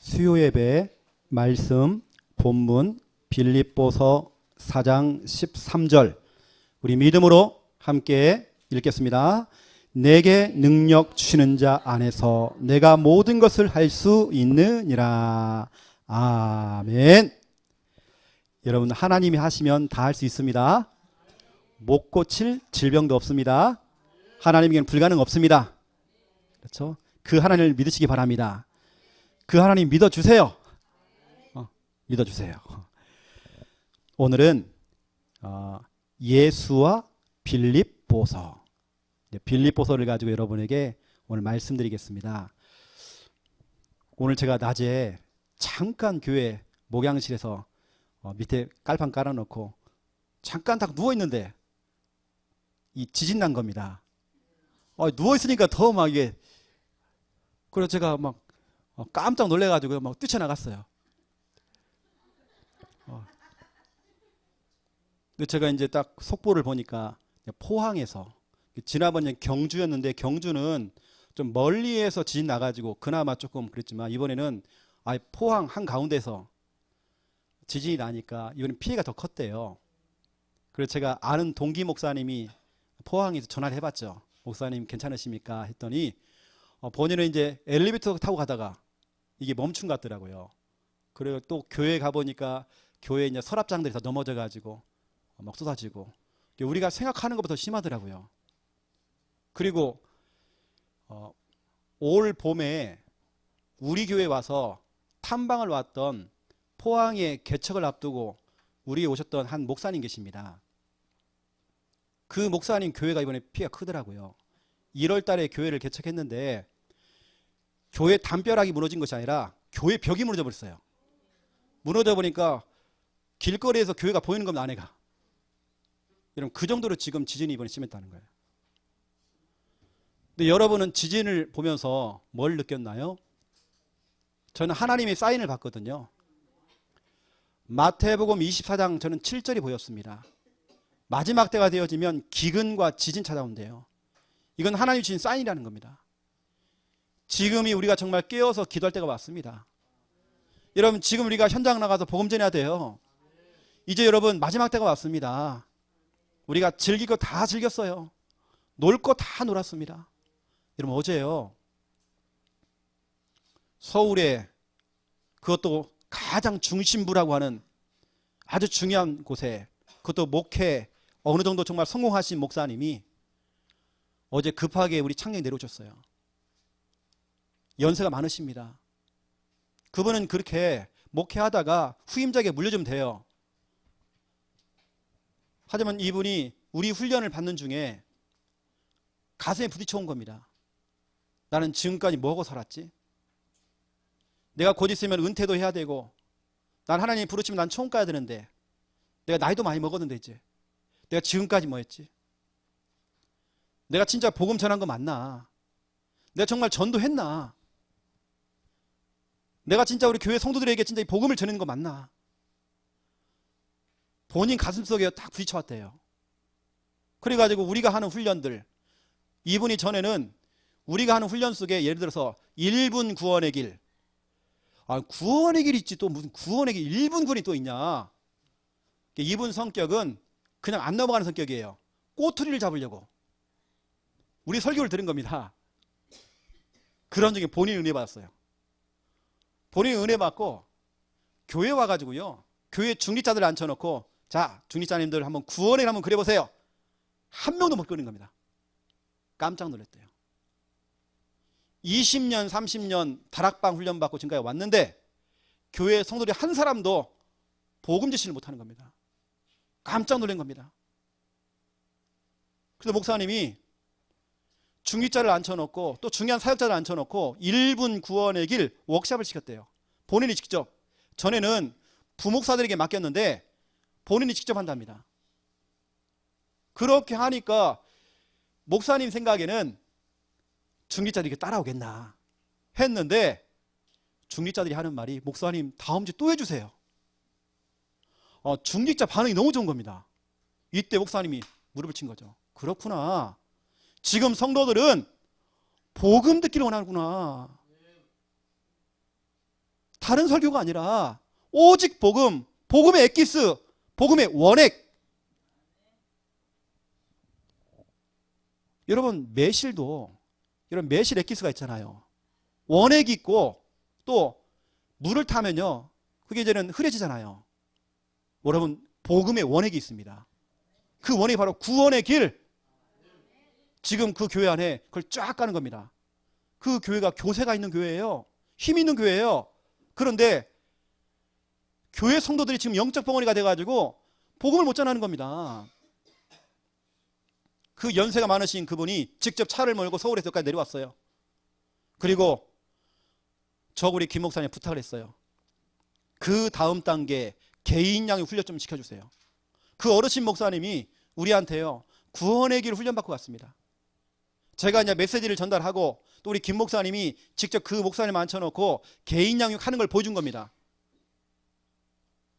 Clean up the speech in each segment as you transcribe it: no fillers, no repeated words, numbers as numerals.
수요예배 말씀 본문 빌립보서 4장 13절 우리 믿음으로 함께 읽겠습니다. 내게 능력 주시는 자 안에서 내가 모든 것을 할 수 있느니라. 아멘. 여러분, 하나님이 하시면 다 할 수 있습니다. 못 고칠 질병도 없습니다. 하나님에게는 불가능 없습니다. 그렇죠? 그 하나님을 믿으시기 바랍니다. 그 하나님 믿어주세요. 믿어주세요. 오늘은 예수와 빌립보서, 빌립보서를 가지고 여러분에게 오늘 말씀드리겠습니다. 오늘 제가 낮에 잠깐 교회 목양실에서 밑에 깔판 깔아놓고 잠깐 딱 누워있는데 이 지진 난 겁니다. 누워있으니까 더 막 이게, 그래서 제가 막 깜짝 놀래가지고 막 뛰쳐나갔어요. 근데 제가 이제 딱 속보를 보니까 포항에서, 지난번에 경주였는데 경주는 좀 멀리에서 지진 나가지고 그나마 조금 그랬지만 이번에는 아예 포항 한가운데서 지진이 나니까 이번엔 피해가 더 컸대요. 그래서 제가 아는 동기 목사님이 포항에서 전화를 해봤죠. 목사님 괜찮으십니까? 했더니 본인은 이제 엘리베이터 타고 가다가 이게 멈춘 것 같더라고요. 그리고 또 교회 가보니까 교회 이제 서랍장들이 다 넘어져가지고 막 쏟아지고, 우리가 생각하는 것보다 심하더라고요. 그리고 올 봄에 우리 교회 와서 탐방을 왔던 포항의 개척을 앞두고 우리에 오셨던 한 목사님 계십니다. 그 목사님 교회가 이번에 피해가 크더라고요. 1월 달에 교회를 개척했는데 교회 담벼락이 무너진 것이 아니라 교회 벽이 무너져 버렸어요. 무너져 보니까 길거리에서 교회가 보이는 겁니다, 안에가. 여러분, 그 정도로 지금 지진이 이번에 심했다는 거예요. 근데 여러분은 지진을 보면서 뭘 느꼈나요? 저는 하나님의 사인을 봤거든요. 마태복음 24장 저는 7절이 보였습니다. 마지막 때가 되어지면 기근과 지진 찾아온대요. 이건 하나님이 주신 사인이라는 겁니다. 지금이 우리가 정말 깨어서 기도할 때가 왔습니다. 여러분, 지금 우리가 현장 나가서 복음 전해야 돼요. 이제 여러분 마지막 때가 왔습니다. 우리가 즐길 거 다 즐겼어요. 놀 거 다 놀았습니다. 여러분, 어제요 서울에, 그것도 가장 중심부라고 하는 아주 중요한 곳에, 그것도 목회 어느 정도 정말 성공하신 목사님이 어제 급하게 우리 창녕에 내려오셨어요. 연세가 많으십니다. 그분은 그렇게 목회하다가 후임자에게 물려주면 돼요. 하지만 이분이 우리 훈련을 받는 중에 가슴에 부딪혀 온 겁니다. 나는 지금까지 뭐하고 살았지? 내가 곧 있으면 은퇴도 해야 되고, 난 하나님 부르시면 난 처음 가야 되는데, 내가 나이도 많이 먹었는데 이제 내가 지금까지 뭐 했지? 내가 진짜 복음 전한 거 맞나? 내가 정말 전도했나? 내가 진짜 우리 교회 성도들에게 진짜 이 복음을 전하는 거 맞나? 본인 가슴속에 딱 부딪혀왔대요. 그래가지고 우리가 하는 훈련들, 이분이 전에는 우리가 하는 훈련 속에 예를 들어서 1분 구원의 길, 구원의 길 있지, 또 무슨 구원의 길 1분 구원이 또 있냐? 이분 성격은 그냥 안 넘어가는 성격이에요. 꼬투리를 잡으려고 우리 설교를 들은 겁니다. 그런 중에 본인이 은혜 받았어요. 본인이 은혜 받고 교회 와가지고요, 교회 중립자들 앉혀놓고, 자, 중립자님들 한번 구원을 한번 그려보세요. 한 명도 못 그리는 겁니다. 깜짝 놀랐대요. 20년 30년 다락방 훈련 받고 지금까지 왔는데 교회 성도들이 한 사람도 복음 제시를 못하는 겁니다. 깜짝 놀란 겁니다. 그래서 목사님이 중립자를 앉혀놓고 또 중요한 사역자를 앉혀놓고 1분 구원의 길 워크숍을 시켰대요. 본인이 직접. 전에는 부목사들에게 맡겼는데 본인이 직접 한답니다. 그렇게 하니까 목사님 생각에는 중립자들이 이렇게 따라오겠나 했는데, 중립자들이 하는 말이, 목사님 다음 주에 또 해주세요. 중립자 반응이 너무 좋은 겁니다. 이때 목사님이 무릎을 친 거죠. 그렇구나, 지금 성도들은 복음 듣기를 원하는구나. 다른 설교가 아니라 오직 복음, 복음의 엑기스, 복음의 원액. 여러분 매실도 이런 매실 엑기스가 있잖아요. 원액이 있고 또 물을 타면요 그게 이제는 흐려지잖아요. 여러분 복음의 원액이 있습니다. 그 원액이 바로 구원의 길. 지금 그 교회 안에 그걸 쫙 가는 겁니다. 그 교회가 교세가 있는 교회예요. 힘 있는 교회예요. 그런데 교회 성도들이 지금 영적 벙어리가 돼가지고 복음을 못 전하는 겁니다. 그 연세가 많으신 그분이 직접 차를 몰고 서울에서까지 내려왔어요. 그리고 우리 김 목사님 부탁을 했어요. 그 다음 단계 개인 양육 훈련 좀 시켜주세요. 그 어르신 목사님이 우리한테요 구원의 길 훈련받고 갔습니다. 제가 이제 메시지를 전달하고 또 우리 김 목사님이 직접 그 목사님 앉혀놓고 개인 양육하는 걸 보여준 겁니다.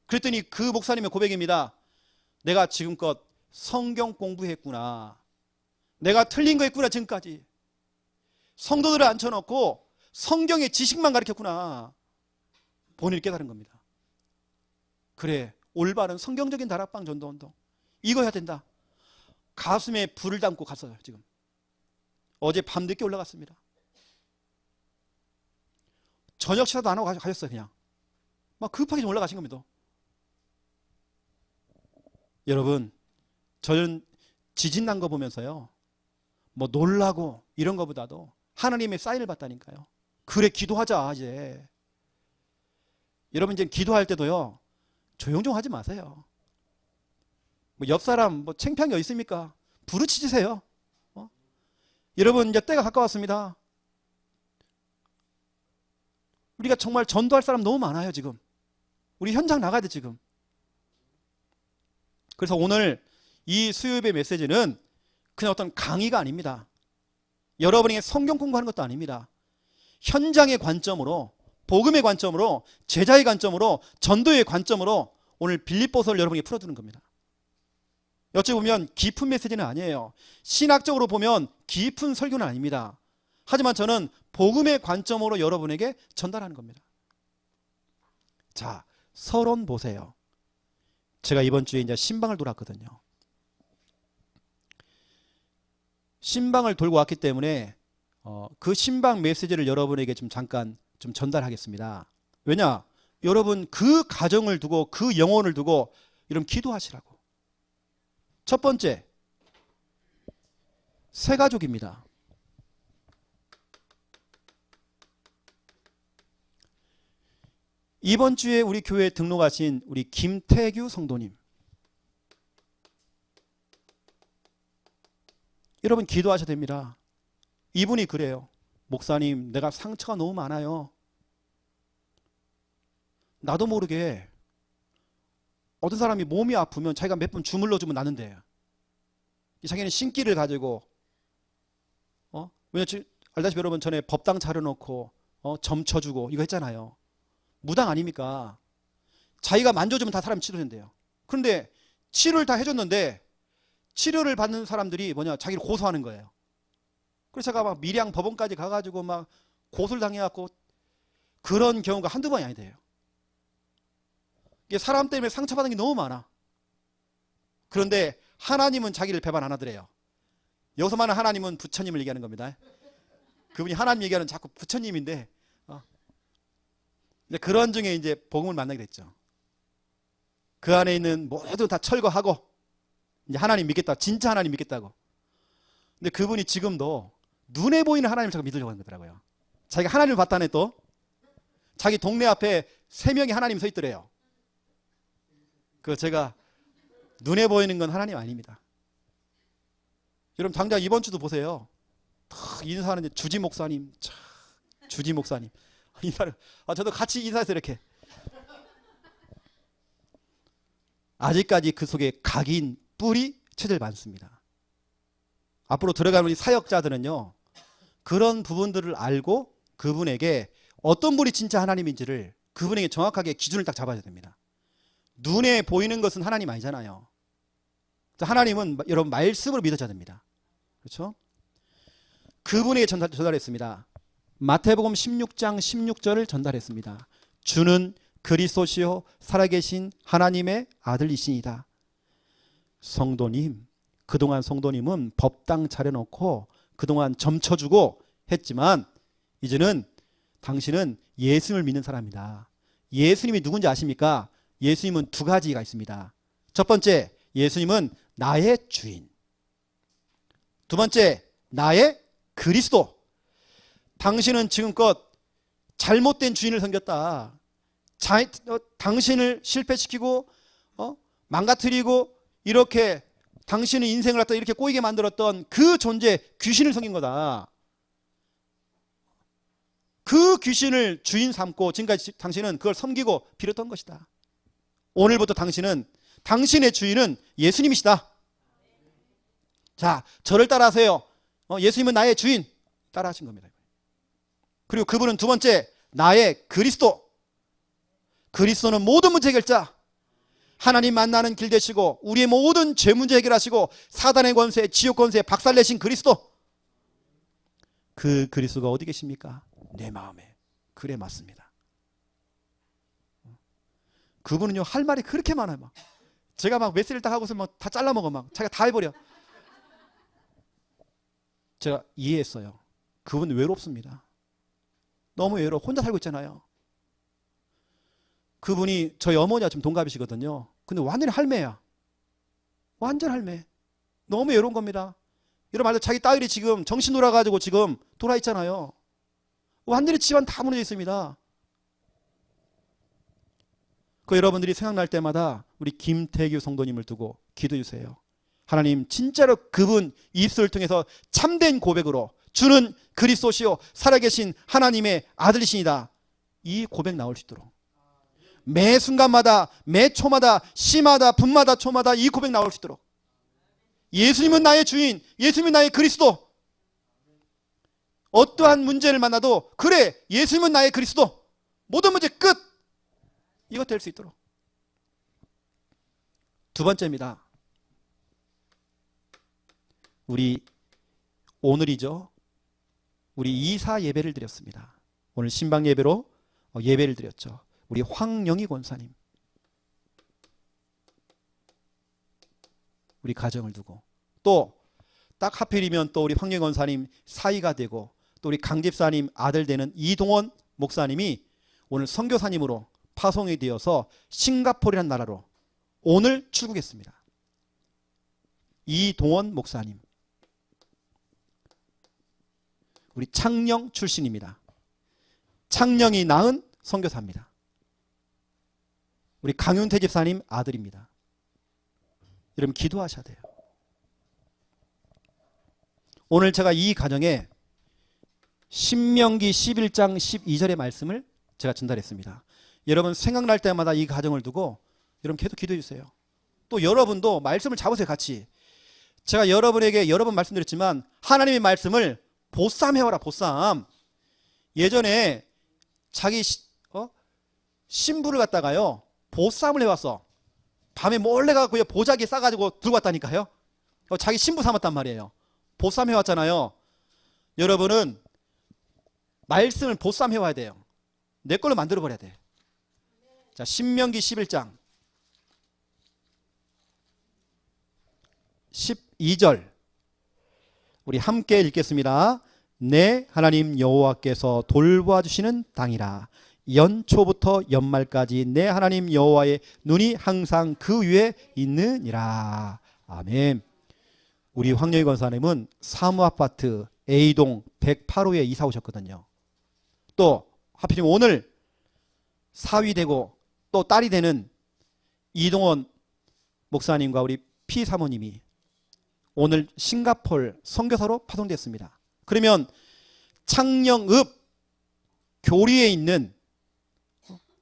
그랬더니 그 목사님의 고백입니다. 내가 지금껏 성경 공부했구나. 내가 틀린 거 했구나. 지금까지 성도들을 앉혀놓고 성경의 지식만 가르쳤구나. 본인이 깨달은 겁니다. 그래, 올바른 성경적인 다락방 전도운동 이거 해야 된다. 가슴에 불을 담고 갔어요. 지금 어제 밤늦게 올라갔습니다. 저녁 식사도 안 하고 가셨어요. 그냥 막 급하게 좀 올라가신 겁니다. 여러분 저는 지진 난 거 보면서요 뭐 놀라고 이런 거보다도 하나님의 사인을 받다니까요. 그래 기도하자. 이제 여러분 이제 기도할 때도요 조용 좀 하지 마세요. 뭐 옆 사람 뭐 창피한 게 있습니까? 부르짖으세요. 여러분 이제 때가 가까웠습니다. 우리가 정말 전도할 사람 너무 많아요. 지금 우리 현장 나가야 돼 지금. 그래서 오늘 이 수요예배 메시지는 그냥 어떤 강의가 아닙니다. 여러분에게 성경 공부하는 것도 아닙니다. 현장의 관점으로, 복음의 관점으로, 제자의 관점으로, 전도의 관점으로 오늘 빌립보서를 여러분에게 풀어주는 겁니다. 어찌 보면 깊은 메시지는 아니에요. 신학적으로 보면 깊은 설교는 아닙니다. 하지만 저는 복음의 관점으로 여러분에게 전달하는 겁니다. 자, 서론 보세요. 제가 이번 주에 이제 신방을 돌았거든요. 신방을 돌고 왔기 때문에 그 신방 메시지를 여러분에게 좀 잠깐 좀 전달하겠습니다. 왜냐? 여러분 그 가정을 두고 그 영혼을 두고 여러분 기도하시라고. 첫 번째, 새 가족입니다. 이번 주에 우리 교회에 등록하신 우리 김태규 성도님, 여러분 기도하셔야 됩니다. 이분이 그래요. 목사님, 내가 상처가 너무 많아요. 나도 모르게 어떤 사람이 몸이 아프면 자기가 몇 번 주물러 주면 나는데 자기는 신기를 가지고 왜냐면 알다시피 여러분 전에 법당 차려놓고 점 쳐주고 이거 했잖아요. 무당 아닙니까? 자기가 만져주면 다 사람이 치료된대요. 그런데 치료를 다 해줬는데 치료를 받는 사람들이 자기를 고소하는 거예요. 그래서 제가 막 밀양 법원까지 가가지고 막 고소를 당해갖고 그런 경우가 한두 번이 아니대요. 이게 사람 때문에 상처받은 게 너무 많아. 그런데 하나님은 자기를 배반 안 하더래요. 여기서 말하는 하나님은 부처님을 얘기하는 겁니다. 그분이 하나님 얘기하는 자꾸 부처님인데 그런 중에 이제 복음을 만나게 됐죠. 그 안에 있는 모두 다 철거하고 이제 하나님 믿겠다. 진짜 하나님 믿겠다고. 근데 그분이 지금도 눈에 보이는 하나님을 자꾸 믿으려고 하는 거더라고요. 자기가 하나님을 봤다네 또. 자기 동네 앞에 3명이 하나님 서 있더래요. 제가 눈에 보이는 건 하나님 아닙니다. 여러분 당장 이번 주도 보세요. 인사하는 주지 목사님, 주지 목사님 인사를 저도 같이 인사해서 이렇게. 아직까지 그 속에 각인 뿌리 체질 많습니다. 앞으로 들어가는 우리 사역자들은요 그런 부분들을 알고 그분에게 어떤 분이 진짜 하나님인지를 그분에게 정확하게 기준을 딱 잡아야 됩니다. 눈에 보이는 것은 하나님 아니잖아요. 하나님은 여러분 말씀으로 믿어져야 됩니다. 그렇죠? 그분에게 전달했습니다. 마태복음 16장 16절을 전달했습니다. 주는 그리스도시요 살아계신 하나님의 아들이시니다. 성도님, 그동안 성도님은 법당 차려놓고 그동안 점쳐주고 했지만 이제는 당신은 예수님을 믿는 사람이다. 예수님이 누군지 아십니까? 예수님은 두 가지가 있습니다. 첫 번째, 예수님은 나의 주인. 두 번째, 나의 그리스도. 당신은 지금껏 잘못된 주인을 섬겼다. 당신을 실패시키고 망가뜨리고 이렇게 당신의 인생을 갖다 이렇게 꼬이게 만들었던 그 존재, 귀신을 섬긴 거다. 그 귀신을 주인 삼고 지금까지 당신은 그걸 섬기고 빌었던 것이다. 오늘부터 당신의 주인은 예수님이시다. 자, 저를 따라하세요. 예수님은 나의 주인. 따라하신 겁니다. 그리고 그분은 두 번째, 나의 그리스도. 그리스도는 모든 문제 해결자. 하나님 만나는 길 되시고 우리의 모든 죄 문제 해결하시고 사단의 권세, 지옥 권세 박살내신 그리스도. 그 그리스도가 어디 계십니까? 내 마음에. 그래, 맞습니다. 그분은요, 할 말이 그렇게 많아요. 막 제가 막 메시지를 딱 하고서 막 다 잘라먹어. 막 자기가 다 해버려. 제가 이해했어요. 그분 외롭습니다. 너무 외로워. 혼자 살고 있잖아요. 그분이 저희 어머니와 좀 동갑이시거든요. 근데 완전히 할매야. 완전 할매. 너무 외로운 겁니다. 이런 말도 자기 딸이 지금 정신 돌아가지고 지금 돌아 있잖아요. 완전히 집안 다 무너져 있습니다. 그 여러분들이 생각날 때마다 우리 김태규 성도님을 두고 기도해 주세요. 하나님, 진짜로 그분 입술을 통해서 참된 고백으로 주는 그리스도시요 살아계신 하나님의 아들이시니다. 이 고백 나올 수 있도록 매 순간마다, 매 초마다, 시마다, 분마다, 초마다 이 고백 나올 수 있도록 예수님은 나의 주인, 예수님은 나의 그리스도. 어떠한 문제를 만나도 그래, 예수님은 나의 그리스도. 모든 문제 끝. 이것 될 수 있도록. 두 번째입니다. 우리 오늘이죠. 우리 이사 예배를 드렸습니다. 오늘 신방 예배로 예배를 드렸죠. 우리 황영희 권사님, 우리 가정을 두고 또 딱 하필이면 또 우리 황영희 권사님 사이가 되고 또 우리 강 집사님 아들 되는 이동원 목사님이 오늘 선교사님으로 파송이 되어서 싱가포르라는 나라로 오늘 출국했습니다. 이동원 목사님, 우리 창녕 출신입니다. 창녕이 낳은 선교사입니다. 우리 강윤태 집사님 아들입니다. 여러분 기도하셔야 돼요. 오늘 제가 이 가정에 신명기 11장 12절의 말씀을 제가 전달했습니다. 여러분 생각날 때마다 이 가정을 두고 여러분 계속 기도해 주세요. 또 여러분도 말씀을 잡으세요. 같이. 제가 여러분에게 여러 번 말씀드렸지만 하나님의 말씀을 보쌈해와라. 보쌈. 예전에 자기 신부를 갖다가요 보쌈을 해왔어. 밤에 몰래 가고 보자기에 싸가지고 들고 왔다니까요. 자기 신부 삼았단 말이에요. 보쌈 해왔잖아요. 여러분은 말씀을 보쌈 해와야 돼요. 내 걸로 만들어버려야 돼. 자, 신명기 11장 12절 우리 함께 읽겠습니다. 내 하나님 여호와께서 돌봐주시는 땅이라. 연초부터 연말까지 내 하나님 여호와의 눈이 항상 그 위에 있느니라. 아멘. 우리 황영희 권사님은 사무아파트 A동 108호에 이사 오셨거든요. 또 하필이면 오늘 사위 되고 또 딸이 되는 이동원 목사님과 우리 피 사모님이 오늘 싱가포르 선교사로 파송됐습니다. 그러면 창녕읍 교리에 있는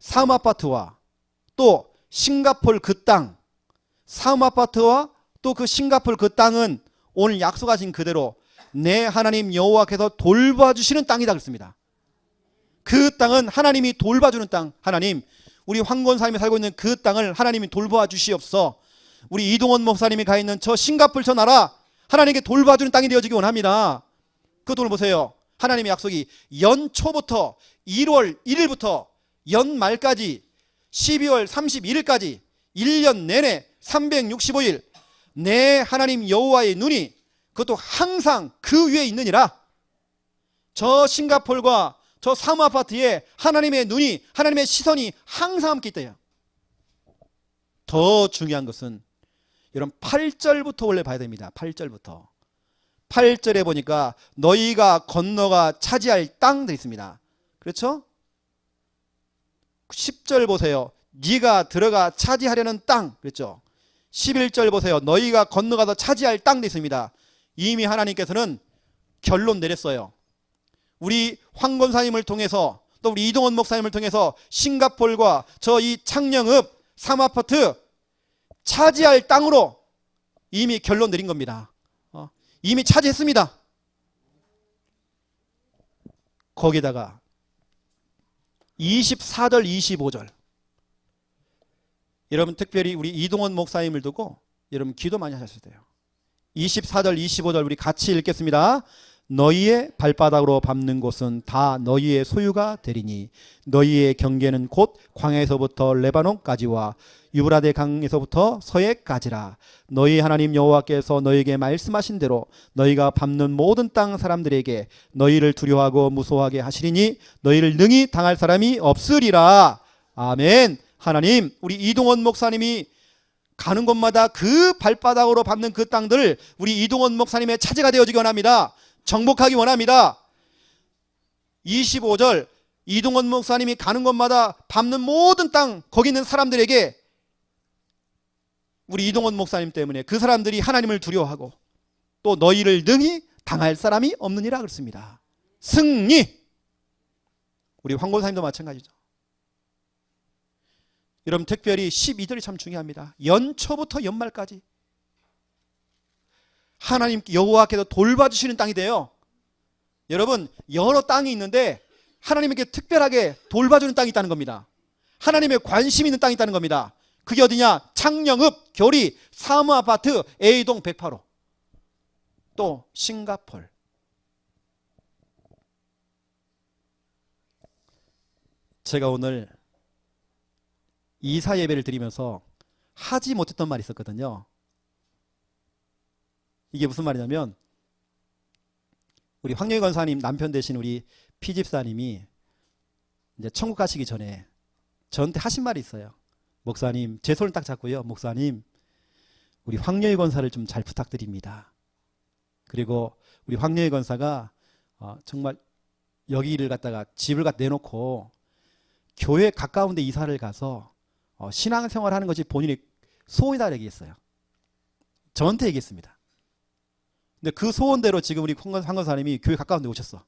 사무아파트와 또 싱가포르 그 땅, 사무아파트와 또 그 싱가포르 그 땅은 오늘 약속하신 그대로 내 하나님 여호와께서 돌봐주시는 땅이다 그랬습니다. 그 땅은 하나님이 돌봐주는 땅. 하나님, 우리 황 권사님이 살고 있는 그 땅을 하나님이 돌봐 주시옵소서. 우리 이동원 목사님이 가 있는 저 싱가포르 저 나라 하나님께 돌봐주는 땅이 되어지기 원합니다. 그것도 오늘 보세요. 하나님의 약속이 연초부터 1월 1일부터 연말까지 12월 31일까지 1년 내내 365일 내 하나님 여호와의 눈이 그것도 항상 그 위에 있느니라. 저 싱가폴과 저 사무아파트에 하나님의 눈이, 하나님의 시선이 항상 함께 있대요. 더 중요한 것은 여러분 8절부터 원래 봐야 됩니다. 8절부터. 8절에 보니까 너희가 건너가 차지할 땅 되어 있습니다. 그렇죠? 10절 보세요. 네가 들어가 차지하려는 땅. 그랬죠? 11절 보세요. 너희가 건너가서 차지할 땅 되어 있습니다. 이미 하나님께서는 결론 내렸어요. 우리 황 권사님을 통해서 또 우리 이동원 목사님을 통해서 싱가폴과 저 이 창녕읍 사무아파트 차지할 땅으로 이미 결론 내린 겁니다. 이미 차지했습니다. 거기다가 24절 25절 여러분 특별히 우리 이동원 목사님을 두고 여러분 기도 많이 하셨을 때요. 24절 25절 우리 같이 읽겠습니다. 너희의 발바닥으로 밟는 곳은 다 너희의 소유가 되리니 너희의 경계는 곧 광야에서부터 레바논까지와 유브라데 강에서부터 서해까지라. 너희 하나님 여호와께서 너희에게 말씀하신 대로 너희가 밟는 모든 땅 사람들에게 너희를 두려워하고 무서워하게 하시리니 너희를 능히 당할 사람이 없으리라. 아멘. 하나님, 우리 이동원 목사님이 가는 곳마다 그 발바닥으로 밟는 그 땅들 우리 이동원 목사님의 차지가 되어지기 원합니다. 정복하기 원합니다. 25절 이동원 목사님이 가는 곳마다 밟는 모든 땅 거기 있는 사람들에게 우리 이동원 목사님 때문에 그 사람들이 하나님을 두려워하고 또 너희를 능히 당할 사람이 없느니라 그랬습니다. 승리. 우리 황 권사님도 마찬가지죠. 여러분 특별히 12절이 참 중요합니다. 연초부터 연말까지 하나님 여호와께서 돌봐주시는 땅이 돼요. 여러분 여러 땅이 있는데 하나님께 특별하게 돌봐주는 땅이 있다는 겁니다. 하나님의 관심 있는 땅이 있다는 겁니다. 그게 어디냐? 창녕읍, 교리, 사무아파트, A동 108호 또 싱가폴. 제가 오늘 이사 예배를 드리면서 하지 못했던 말이 있었거든요. 이게 무슨 말이냐면 우리 황영희 권사님 남편 되신 우리 피집사님이 이제 천국 가시기 전에 저한테 하신 말이 있어요. 목사님, 제 손을 딱 잡고요. 목사님, 우리 황영희 권사를 좀 잘 부탁드립니다. 그리고 우리 황영희 권사가 정말 여기를 갖다가 집을 갖다 내놓고 교회 가까운 데 이사를 가서 신앙생활 하는 것이 본인의 소원이다 얘기했어요. 저한테 얘기했습니다. 근데 그 소원대로 지금 우리 황 권사님이 교회 가까운 데 오셨어.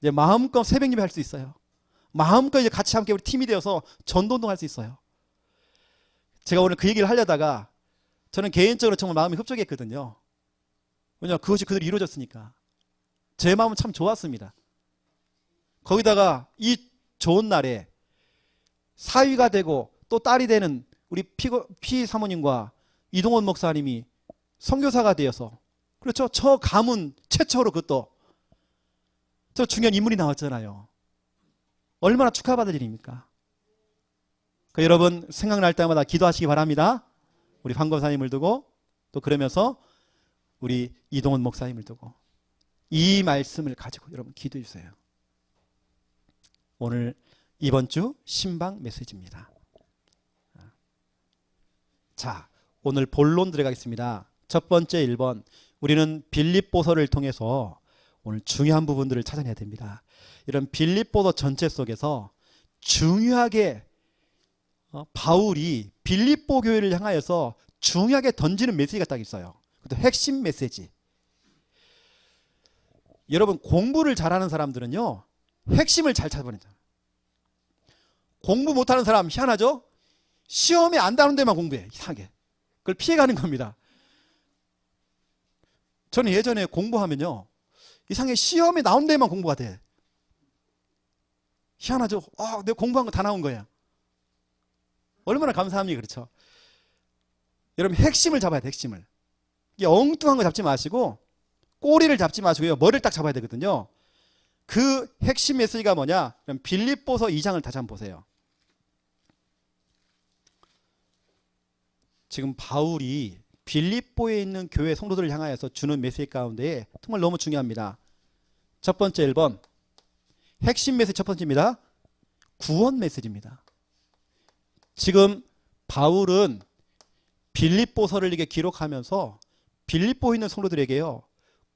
이제 마음껏 새벽 예배 할 수 있어요. 마음껏 이제 같이 함께 우리 팀이 되어서 전도운동 할 수 있어요. 제가 오늘 그 얘기를 하려다가 저는 개인적으로 정말 마음이 흡족했거든요. 왜냐하면 그것이 그대로 이루어졌으니까. 제 마음은 참 좋았습니다. 거기다가 이 좋은 날에 사위가 되고 또 딸이 되는 우리 피 사모님과 이동원 목사님이 선교사가 되어서 그렇죠. 저 가문 최초로 그것도 저 중요한 인물이 나왔잖아요. 얼마나 축하받을 일입니까? 그러니까 여러분 생각날 때마다 기도하시기 바랍니다. 우리 황 권사님을 두고 또 그러면서 우리 이동원 목사님을 두고 이 말씀을 가지고 여러분 기도해 주세요. 오늘 이번 주 신방 메시지입니다. 자, 오늘 본론 들어가겠습니다. 첫 번째 1번 우리는 빌립보서를 통해서 오늘 중요한 부분들을 찾아내야 됩니다. 이런 빌립보서 전체 속에서 중요하게 바울이 빌립보 교회를 향하여서 중요하게 던지는 메시지가 딱 있어요. 그것도 핵심 메시지. 여러분 공부를 잘하는 사람들은요 핵심을 잘 찾아버린다. 공부 못하는 사람 희한하죠? 시험에 안 나오는 데만 공부해. 이상하게. 그걸 피해가는 겁니다. 저는 예전에 공부하면요 이상하게 시험에 나온 데만 공부가 돼. 희한하죠? 내가 공부한 거 다 나온 거예요. 얼마나 감사합니까? 그렇죠? 여러분 핵심을 잡아야 돼. 핵심을. 이게 엉뚱한 거 잡지 마시고 꼬리를 잡지 마시고요 머리를 딱 잡아야 되거든요. 그 핵심 메시지가 뭐냐? 그럼 빌립보서 2장을 다시 한번 보세요. 지금 바울이 빌립보에 있는 교회 성도들을 향하여서 주는 메시지 가운데 정말 너무 중요합니다. 첫 번째 1번 핵심 메시지 첫 번째입니다. 구원 메시지입니다. 지금 바울은 빌립보서를 이렇게 기록하면서 빌립보에 있는 성도들에게요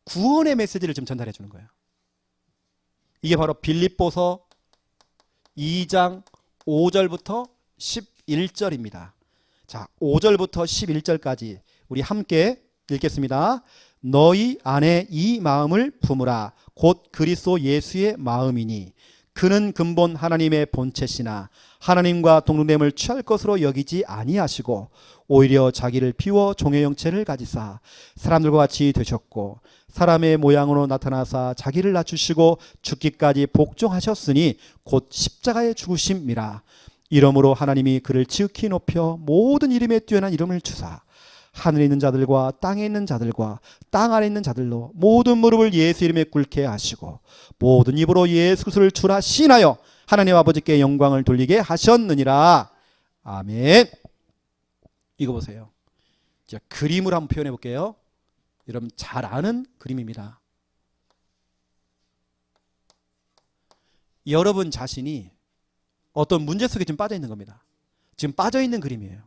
구원의 메시지를 좀 전달해 주는 거예요. 이게 바로 빌립보서 2장 5절부터 11절입니다. 자, 5절부터 11절까지 우리 함께 읽겠습니다. 너희 안에 이 마음을 품으라. 곧 그리스도 예수의 마음이니 그는 근본 하나님의 본체시나 하나님과 동등됨을 취할 것으로 여기지 아니하시고 오히려 자기를 비워 종의 형체를 가지사 사람들과 같이 되셨고 사람의 모양으로 나타나사 자기를 낮추시고 죽기까지 복종하셨으니 곧 십자가에 죽으심이라. 이러므로 하나님이 그를 지극히 높여 모든 이름에 뛰어난 이름을 주사 하늘에 있는 자들과 땅에 있는 자들과 땅 아래 있는 자들로 모든 무릎을 예수 이름에 꿇게 하시고 모든 입으로 예수 그리스도를 주라 시인하여 하나님 아버지께 영광을 돌리게 하셨느니라. 아멘. 이거 보세요. 자, 그림으로 한번 표현해 볼게요. 여러분 잘 아는 그림입니다. 여러분 자신이 어떤 문제 속에 지금 빠져 있는 겁니다. 지금 빠져 있는 그림이에요.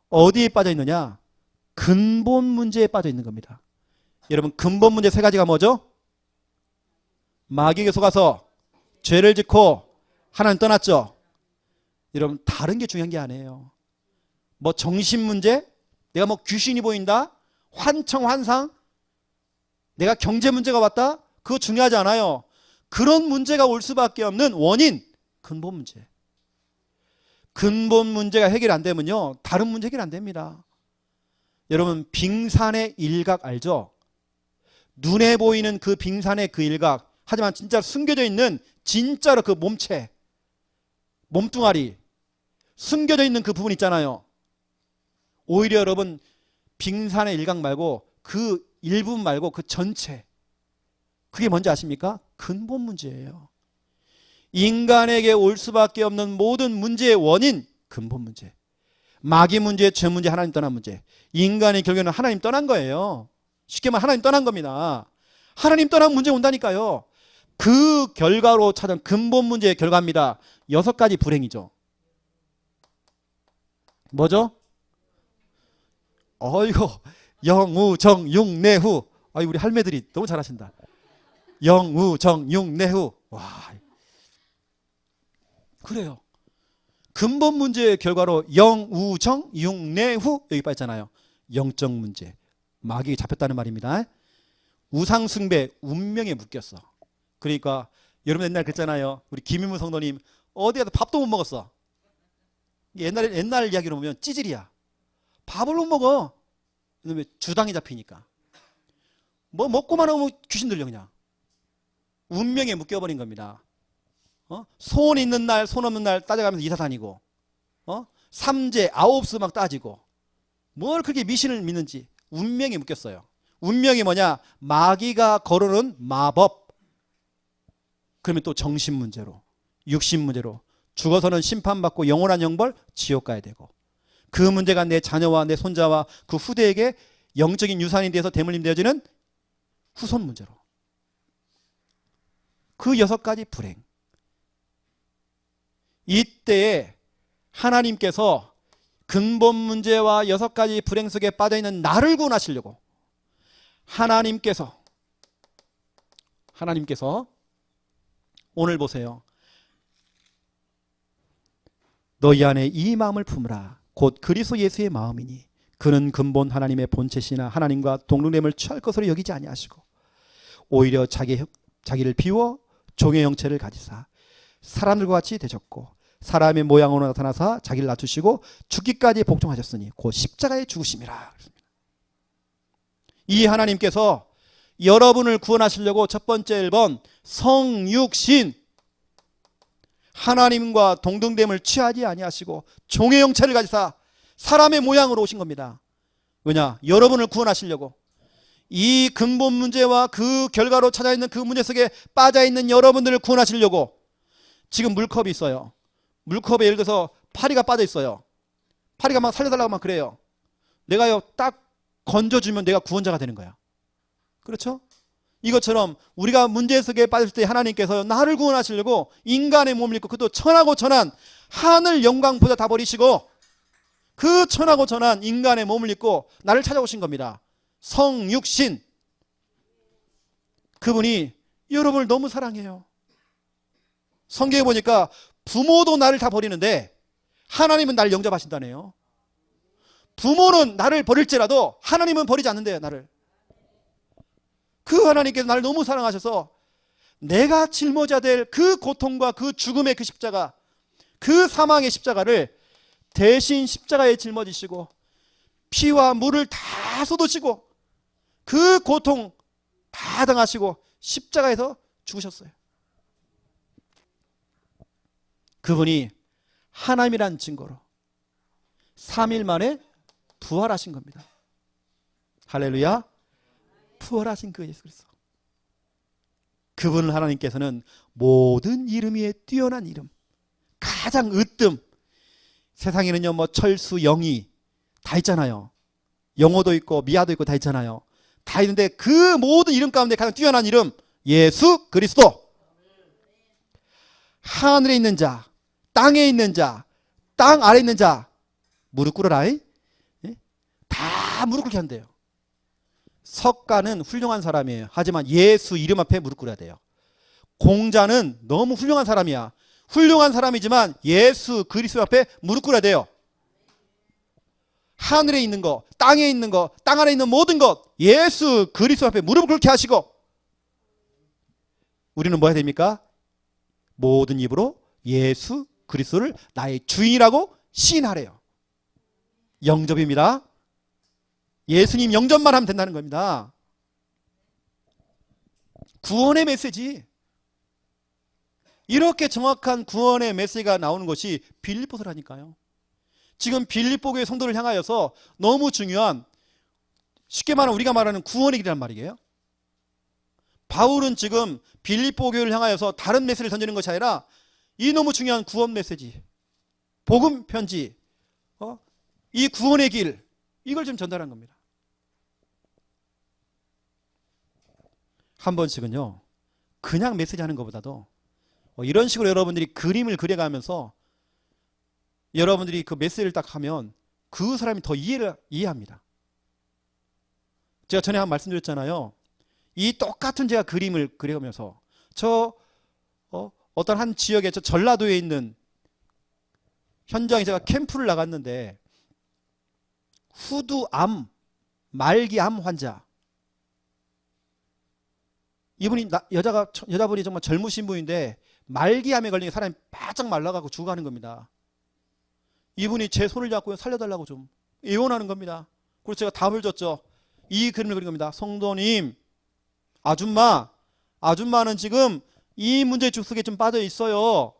어디에 빠져 있느냐? 근본 문제에 빠져 있는 겁니다. 여러분 근본 문제 세 가지가 뭐죠? 마귀에게 속아서 죄를 짓고 하나님 떠났죠. 여러분 다른 게 중요한 게 아니에요. 뭐 정신 문제, 내가 뭐 귀신이 보인다, 환청 환상, 내가 경제 문제가 왔다, 그거 중요하지 않아요. 그런 문제가 올 수밖에 없는 원인, 근본 문제. 근본 문제가 해결 안 되면요 다른 문제 해결 안 됩니다. 여러분 빙산의 일각 알죠? 눈에 보이는 그 빙산의 그 일각, 하지만 진짜 숨겨져 있는 진짜로 그 몸체, 몸뚱아리 숨겨져 있는 그 부분 있잖아요. 오히려 여러분 빙산의 일각 말고 그 일부분 말고 그 전체, 그게 뭔지 아십니까? 근본 문제예요. 인간에게 올 수밖에 없는 모든 문제의 원인, 근본 문제. 마귀 문제, 죄 문제, 하나님 떠난 문제. 인간의 결국에는 하나님 떠난 거예요. 쉽게 말하면 하나님 떠난 겁니다. 하나님 떠난 문제 온다니까요. 그 결과로 찾은 근본 문제의 결과입니다. 6가지 불행이죠. 뭐죠? 어이구, 영우, 정, 융, 내후. 아이 우리 할매들이 너무 잘하신다. 영우, 정, 융, 내후. 와, 그래요. 근본 문제의 결과로 영우정 융내후 여기 빠졌잖아요. 영적 문제, 마귀에 잡혔다는 말입니다. 우상숭배, 운명에 묶였어. 그러니까 여러분 옛날 그랬잖아요. 우리 김인무 성도님 어디 가서 밥도 못 먹었어. 옛날 이야기로 보면 찌질이야. 밥을 못 먹어. 왜? 주당이 잡히니까. 뭐 먹고만 하면 귀신 들려 그냥. 운명에 묶여버린 겁니다. 손 있는 날, 손 없는 날 따져가면서 이사 다니고, 삼재, 아홉수 막 따지고, 뭘 그렇게 미신을 믿는지. 운명에 묶였어요. 운명이 뭐냐? 마귀가 걸어놓은 마법. 그러면 또 정신 문제로, 육신 문제로, 죽어서는 심판받고 영원한 형벌, 지옥 가야 되고, 그 문제가 내 자녀와 내 손자와 그 후대에게 영적인 유산이 돼서 대물림 되어지는 후손 문제로. 그 6가지 불행. 이때에 하나님께서 근본 문제와 6가지 불행 속에 빠져있는 나를 구원하시려고 하나님께서 오늘 보세요. 너희 안에 이 마음을 품으라. 곧 그리스도 예수의 마음이니 그는 근본 하나님의 본체시나 하나님과 동등됨을 취할 것으로 여기지 아니하시고 오히려 자기를 비워 종의 형체를 가지사 사람들과 같이 되셨고 사람의 모양으로 나타나사 자기를 낮추시고 죽기까지 복종하셨으니 곧 십자가에 죽으심이라. 이 하나님께서 여러분을 구원하시려고 첫 번째 1번 성육신, 하나님과 동등됨을 취하지 아니하시고 종의 형체를 가지사 사람의 모양으로 오신 겁니다. 왜냐? 여러분을 구원하시려고. 이 근본 문제와 그 결과로 찾아있는 그 문제 속에 빠져있는 여러분들을 구원하시려고. 지금 물컵이 있어요. 물컵에 예를 들어서 파리가 빠져 있어요. 파리가 막 살려달라고 막 그래요. 내가요 딱 건져주면 내가 구원자가 되는 거야. 그렇죠? 이것처럼 우리가 문제 속에 빠질 때 하나님께서 나를 구원하시려고 인간의 몸을 입고 그것도 천하고 천한 하늘 영광보다 다 버리시고 그 천하고 천한 인간의 몸을 입고 나를 찾아오신 겁니다. 성육신. 그분이 여러분을 너무 사랑해요. 성경에 보니까 부모도 나를 다 버리는데 하나님은 나를 영접하신다네요. 부모는 나를 버릴지라도 하나님은 버리지 않는데요, 나를. 그 하나님께서 나를 너무 사랑하셔서 내가 짊어져야 될 그 고통과 그 죽음의 그 십자가, 그 사망의 십자가를 대신 십자가에 짊어지시고 피와 물을 다 쏟으시고 그 고통 다 당하시고 십자가에서 죽으셨어요. 그분이 하나님이란 증거로 3일 만에 부활하신 겁니다. 할렐루야. 부활하신 그 예수 그리스도. 그분을 하나님께서는 모든 이름 위에 뛰어난 이름, 가장 으뜸. 세상에는요 뭐 철수, 영희 다 있잖아요. 영어도 있고 미아도 있고 다 있잖아요. 다 있는데 그 모든 이름 가운데 가장 뛰어난 이름 예수 그리스도. 하늘에 있는 자, 땅에 있는 자, 땅 아래에 있는 자 무릎 꿇어라. 다 무릎 꿇게 한대요. 석가는 훌륭한 사람이에요. 하지만 예수 이름 앞에 무릎 꿇어야 돼요. 공자는 너무 훌륭한 사람이야. 훌륭한 사람이지만 예수 그리스도 앞에 무릎 꿇어야 돼요. 하늘에 있는 거, 땅에 있는 거, 땅 안에 있는 모든 것 예수 그리스도 앞에 무릎을 꿇게 하시고 우리는 뭐 해야 됩니까? 모든 입으로 예수 그리스도를 나의 주인이라고 시인하래요. 영접입니다. 예수님 영접만 하면 된다는 겁니다. 구원의 메시지. 이렇게 정확한 구원의 메시지가 나오는 것이 빌립보서라니까요. 지금 빌립보 교회 성도를 향하여서 너무 중요한, 쉽게 말하면 우리가 말하는 구원의 길이란 말이에요. 바울은 지금 빌립보 교회를 향하여서 다른 메시지를 던지는 것이 아니라 이 너무 중요한 구원 메시지, 복음 편지, 이 구원의 길, 이걸 좀 전달한 겁니다. 한 번씩은요 그냥 메시지 하는 것보다도 이런 식으로 여러분들이 그림을 그려가면서 여러분들이 그 메시지를 딱 하면 그 사람이 더 이해합니다. 제가 전에 한 말씀드렸잖아요. 이 똑같은 제가 그림을 그려가면서 어떤 한 지역에 저 전라도에 있는 현장에 제가 캠프를 나갔는데 후두암, 말기암 환자, 이분이 여자분이 정말 젊으신 분인데 말기암에 걸린 사람이 바짝 말라가고 죽어가는 겁니다. 이분이 제 손을 잡고 살려달라고 좀 애원하는 겁니다. 그래서 제가 답을 줬죠. 이 그림을 그린 겁니다. 성도님, 아줌마는 지금 이 문제 속에 좀 빠져 있어요.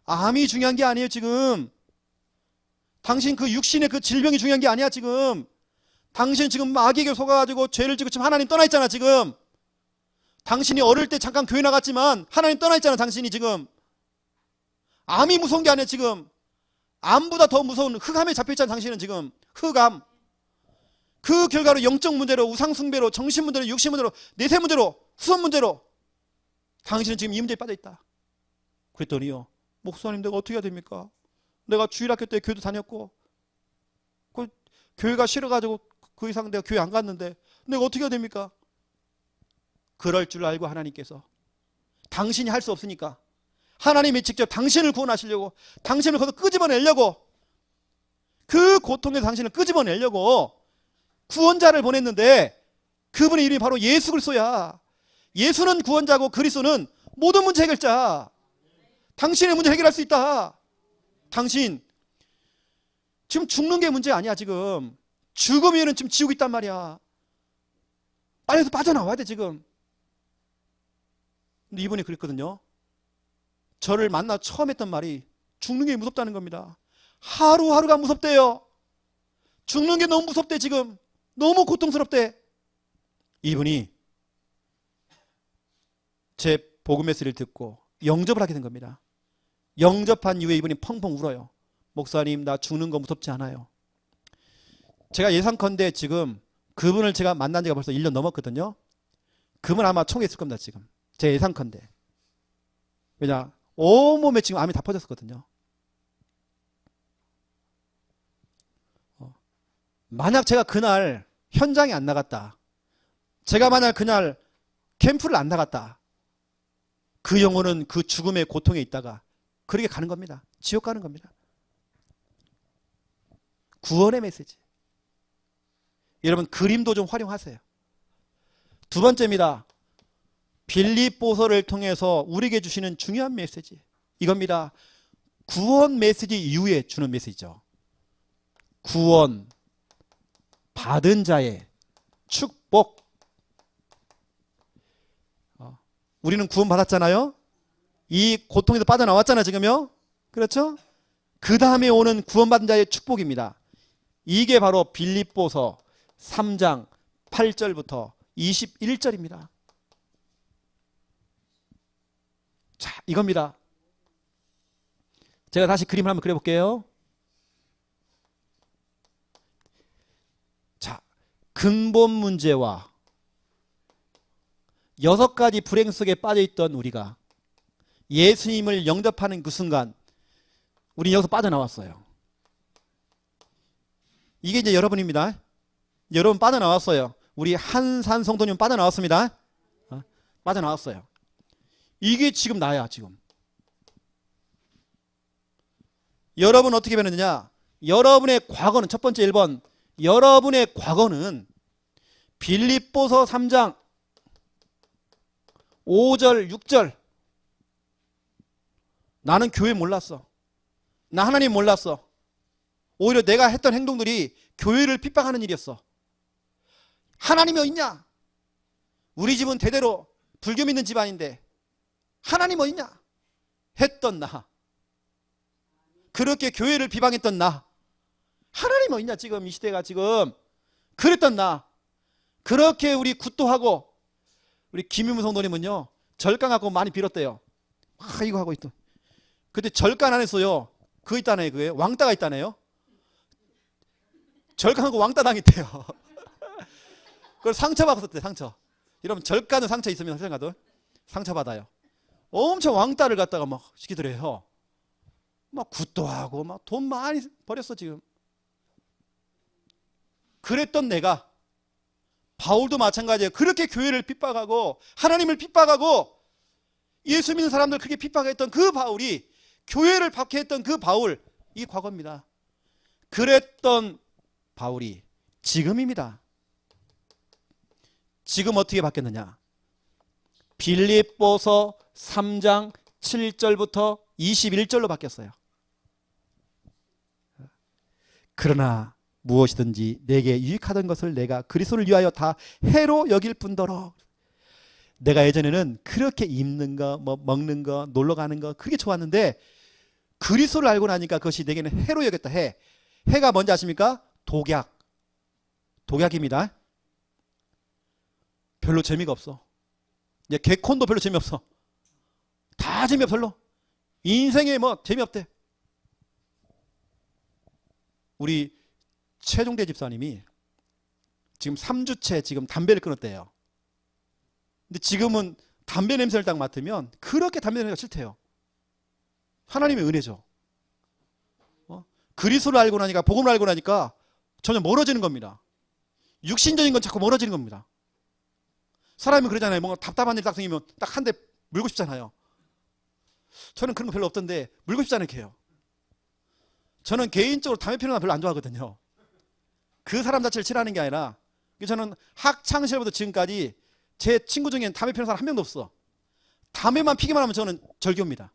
암이 중요한 게 아니에요. 지금 당신 그 육신의 그 질병이 중요한 게 아니야. 지금 당신 지금 마귀에게 속아가지고 죄를 지고 지금 하나님 떠나 있잖아. 지금 당신이 어릴 때 잠깐 교회 나갔지만 하나님 떠나 있잖아. 당신이 지금 암이 무서운 게 아니야. 지금 암보다 더 무서운 흑암에 잡혀있잖아. 당신은 지금 흑암. 그 결과로 영적 문제로, 우상숭배로, 정신 문제로, 육신 문제로, 내세 문제로, 후손 문제로 당신은 지금 이 문제에 빠져있다. 그랬더니요, 목사님 내가 어떻게 해야 됩니까? 내가 주일학교 때 교회도 다녔고 교회가 싫어가지고 그 이상 내가 교회 안 갔는데 내가 어떻게 해야 됩니까? 그럴 줄 알고 하나님께서 당신이 할 수 없으니까 하나님이 직접 당신을 구원하시려고, 당신을 거기서 끄집어내려고, 그 고통에서 당신을 끄집어내려고 구원자를 보냈는데 그분의 이름이 바로 예수 그리스도야. 예수는 구원자고 그리스도는 모든 문제 해결자. 당신의 문제 해결할 수 있다. 당신 지금 죽는 게 문제 아니야. 지금 죽음이면 지금 지옥에 있단 말이야. 빨리 빠져나와야 돼 지금. 근데 이분이 그랬거든요. 저를 만나 처음 했던 말이 죽는 게 무섭다는 겁니다. 하루하루가 무섭대요. 죽는 게 너무 무섭대. 지금 너무 고통스럽대. 이분이 제 복음 메시지를 듣고 영접을 하게 된 겁니다. 영접한 이후에 이분이 펑펑 울어요. 목사님 나 죽는 거 무섭지 않아요. 제가 예상컨대 지금 그분을 제가 만난 지가 벌써 1년 넘었거든요. 그분 아마 총에 있을 겁니다. 지금 제 예상컨대. 왜냐 온몸에 지금 암이 다 퍼졌었거든요. 만약 제가 그날 현장에 안 나갔다, 제가 만약 그날 캠프를 안 나갔다, 그 영혼은 그 죽음의 고통에 있다가 그렇게 가는 겁니다. 지옥 가는 겁니다. 구원의 메시지. 여러분 그림도 좀 활용하세요. 두 번째입니다. 빌립보서를 통해서 우리에게 주시는 중요한 메시지 이겁니다. 구원 메시지 이후에 주는 메시지죠. 구원 받은 자의 축복. 우리는 구원 받았잖아요. 이 고통에서 빠져나왔잖아요. 지금요. 그렇죠? 그 다음에 오는 구원받은 자의 축복입니다. 이게 바로 빌립보서 3장 8절부터 21절입니다. 자, 이겁니다. 제가 다시 그림을 한번 그려볼게요. 자, 근본 문제와 6가지 불행 속에 빠져있던 우리가 예수님을 영접하는 그 순간 우리 여기서 빠져나왔어요. 이게 이제 여러분입니다. 여러분 빠져나왔어요. 우리 한산 성도님 빠져나왔습니다. 빠져나왔어요. 이게 지금 나야 지금. 여러분 어떻게 변했느냐? 여러분의 과거는 첫 번째 1번, 여러분의 과거는 빌립보서 3장 5절 6절 나는 교회 몰랐어. 나 하나님 몰랐어. 오히려 내가 했던 행동들이 교회를 핍박하는 일이었어. 하나님이 어딨냐? 우리 집은 대대로 불교 믿는 집안인데 하나님 어딨냐? 했던 나. 그렇게 교회를 비방했던 나. 하나님 어딨냐? 지금 이 시대가 지금 그랬던 나. 그렇게 우리 굿도하고 우리 김유무 성도님은요 절간 갖고 많이 빌었대요. 이거 하고 있던. 그때 절간 안 했어요. 그거 있다네요. 그게 왕따가 있다네요. 절간하고 왕따 당했대요. 그걸 상처받았대. 상처. 여러분 절간은 상처 있으면 생각도 상처받아요. 엄청 왕따를 갖다가 막 시키더래요. 막 굿도 하고 막 돈 많이 버렸어 지금. 그랬던 내가 바울도 마찬가지예요. 그렇게 교회를 핍박하고 하나님을 핍박하고 예수 믿는 사람들 그렇게 핍박했던 그 바울이 교회를 박해했던 그 바울, 이 과거입니다. 그랬던 바울이 지금입니다. 지금 어떻게 바뀌었느냐? 빌립보서 3장 7절부터 21절로 바뀌었어요. 그러나 무엇이든지 내게 유익하던 것을 내가 그리스도를 위하여 다 해로 여길 뿐더러. 내가 예전에는 그렇게 입는 거, 뭐 먹는 거, 놀러 가는 거 그게 좋았는데 그리스도를 알고 나니까 그것이 내게는 해로 여겼다. 해가 뭔지 아십니까? 독약. 독약입니다. 별로 재미가 없어. 이제 개콘도 별로 재미없어. 다 재미없어. 별로. 인생에 뭐 재미없대. 우리 최종대 집사님이 지금 3주째 지금 담배를 끊었대요. 근데 지금은 담배 냄새를 딱 맡으면 그렇게 담배 냄새가 싫대요. 하나님의 은혜죠. 그리스도를 알고 나니까, 복음을 알고 나니까 전혀 멀어지는 겁니다. 육신적인 건 자꾸 멀어지는 겁니다. 사람이 그러잖아요. 뭔가 답답한 일 딱 생기면 딱 한 대 물고 싶잖아요. 저는 그런 거 별로 없던데 물고 싶지 않게 해요. 저는 개인적으로 담배 피우는 거 별로 안 좋아하거든요. 그 사람 자체를 싫어하는 게 아니라 저는 학창시절부터 지금까지 제 친구 중에는 담배 피우는 사람 한 명도 없어. 담배만 피기만 하면 저는 절교입니다.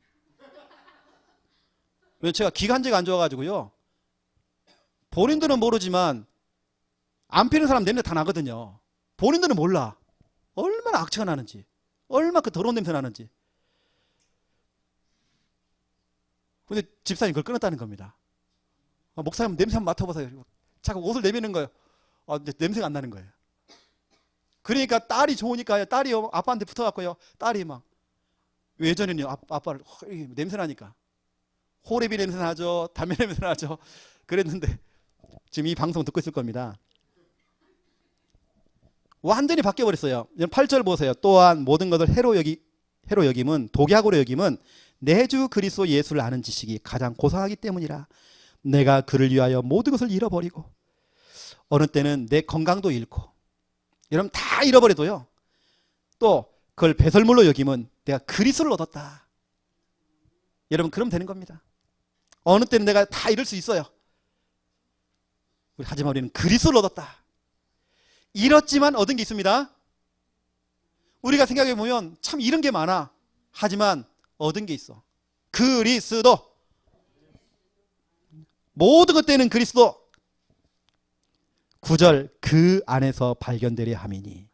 왜 제가 기관지가 안 좋아가지고요. 본인들은 모르지만 안 피는 사람 냄새 다 나거든요. 본인들은 몰라. 얼마나 악취가 나는지, 얼마나 그 더러운 냄새 나는지. 근데 집사님 그걸 끊었다는 겁니다. 목사님 냄새 한번 맡아보세요. 자꾸 옷을 내미는 거예요. 냄새가 안 나는 거예요. 그러니까 딸이 좋으니까요. 딸이요 아빠한테 붙어갖고요. 딸이 막 예전에는요 아빠를 냄새 나니까 호레비 냄새 나죠. 담배 냄새 나죠. 그랬는데 지금 이 방송 듣고 있을 겁니다. 완전히 바뀌어버렸어요. 8절 보세요. 또한 모든 것을 해로 여김은, 독약으로 여김은 내 주 그리스도 예수를 아는 지식이 가장 고상하기 때문이라. 내가 그를 위하여 모든 것을 잃어버리고 어느 때는 내 건강도 잃고, 여러분 다 잃어버려도요, 또 그걸 배설물로 여김은 내가 그리스도를 얻었다. 여러분 그러면 되는 겁니다. 어느 때는 내가 다 잃을 수 있어요. 하지만 우리는 그리스도를 얻었다. 잃었지만 얻은 게 있습니다. 우리가 생각해 보면 참 잃은 게 많아. 하지만 얻은 게 있어. 그리스도. 모든 것 때는 그리스도. 9절 그 안에서 발견되려 함이니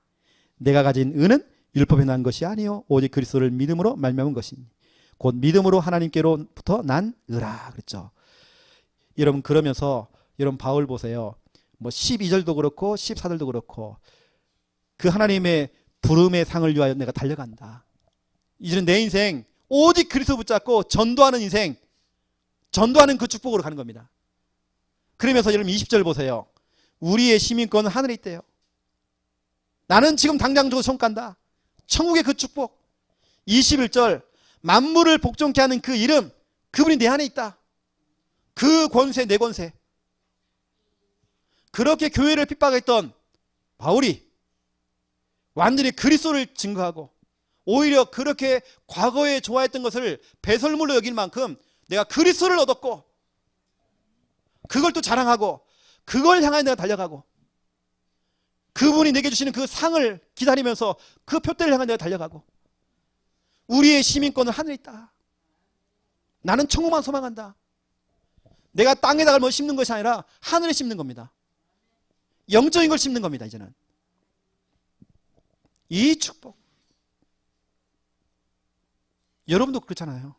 내가 가진 은은 율법에 난 것이 아니요 오직 그리스도를 믿음으로 말미암은 것이니 곧 믿음으로 하나님께로부터 난 의라 그랬죠. 여러분 그러면서 여러분 바울 보세요. 뭐 12절도 그렇고 14절도 그렇고 그 하나님의 부름의 상을 위하여 내가 달려간다. 이제는 내 인생 오직 그리스도 붙잡고 전도하는 인생, 전도하는 그 축복으로 가는 겁니다. 그러면서 여러분 20절 보세요. 우리의 시민권은 하늘에 있대요. 나는 지금 당장 저거 손 깐다. 천국의 그 축복. 21절 만물을 복종케 하는 그 이름, 그분이 내 안에 있다. 그 권세, 내 권세. 그렇게 교회를 핍박했던 바울이 완전히 그리스도를 증거하고 오히려 그렇게 과거에 좋아했던 것을 배설물로 여길 만큼 내가 그리스도를 얻었고 그걸 또 자랑하고 그걸 향하여 내가 달려가고 그분이 내게 주시는 그 상을 기다리면서 그 표대를 향하여 내가 달려가고 우리의 시민권은 하늘에 있다. 나는 천국만 소망한다. 내가 땅에다가 뭐 심는 것이 아니라 하늘에 심는 겁니다. 영적인 걸 심는 겁니다. 이제는 이 축복. 여러분도 그렇잖아요.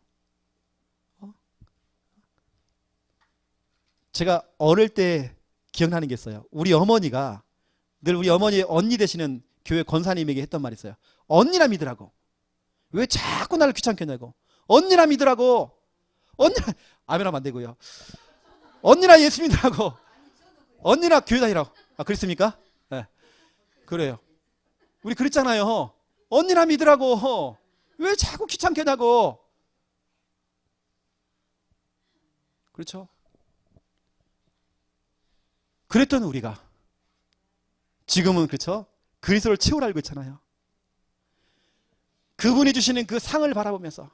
제가 어릴 때 기억나는 게 있어요. 우리 어머니가 늘 우리 어머니 언니 되시는 교회 권사님에게 했던 말이 있어요. 언니라 믿으라고. 왜 자꾸 나를 귀찮게 하냐고. 언니라 믿으라고. 언니라, 아멘하면 안 되고요. 언니라 예수 믿으라고. 언니라 교회 다니라고. 아, 그랬습니까? 네. 그래요. 우리 그랬잖아요. 언니라 믿으라고. 왜 자꾸 귀찮게 하냐고. 그렇죠? 그랬던 우리가 지금은 그렇죠? 그리스도를 최후로 알고 있잖아요. 그분이 주시는 그 상을 바라보면서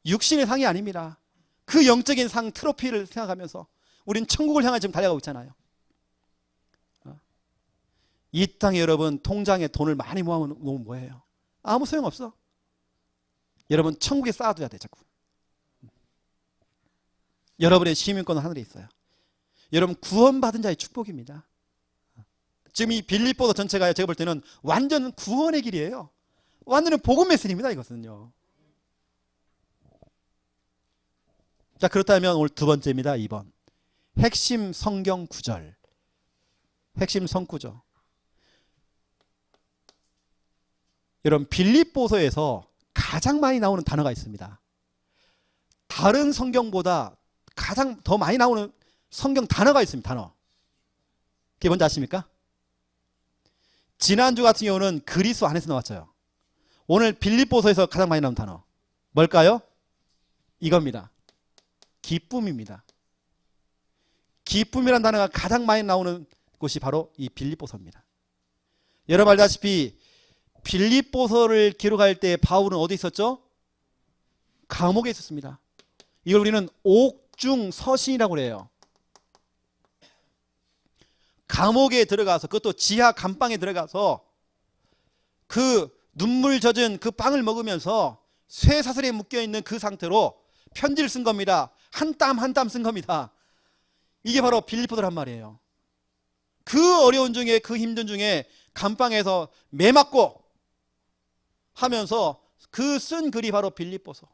육신의 상이 아닙니다. 그 영적인 상 트로피를 생각하면서 우린 천국을 향해 지금 달려가고 있잖아요. 이 땅에 여러분 통장에 돈을 많이 모아놓으면 뭐예요? 아무 소용없어. 여러분 천국에 쌓아둬야 돼 자꾸. 여러분의 시민권은 하늘에 있어요. 여러분 구원받은 자의 축복입니다. 지금 이 빌립보서 전체가 제가 볼 때는 완전 구원의 길이에요. 완전히 복음 메시지입니다. 이것은요. 자 그렇다면 오늘 두 번째입니다. 2번 핵심 성경 구절. 핵심 성구죠. 여러분 빌립보서에서 가장 많이 나오는 단어가 있습니다. 다른 성경보다 가장 더 많이 나오는 성경 단어가 있습니다. 단어. 그게 뭔지 아십니까? 지난주 같은 경우는 그리스도 안에서 나왔어요. 오늘 빌립보서에서 가장 많이 나온 단어 뭘까요? 이겁니다. 기쁨입니다. 기쁨이라는 단어가 가장 많이 나오는 곳이 바로 이 빌립보서입니다. 여러분 알다시피 빌립보서를 기록할 때 바울은 어디 있었죠? 감옥에 있었습니다. 이걸 우리는 옥중서신이라고 그래요. 감옥에 들어가서 그것도 지하 감방에 들어가서 그 눈물 젖은 그 빵을 먹으면서 쇠사슬에 묶여있는 그 상태로 편지를 쓴 겁니다. 한 땀 한 땀 쓴 겁니다. 이게 바로 빌립보서란 말이에요. 그 어려운 중에 그 힘든 중에 감방에서 매 맞고 하면서 그 쓴 글이 바로 빌립보서.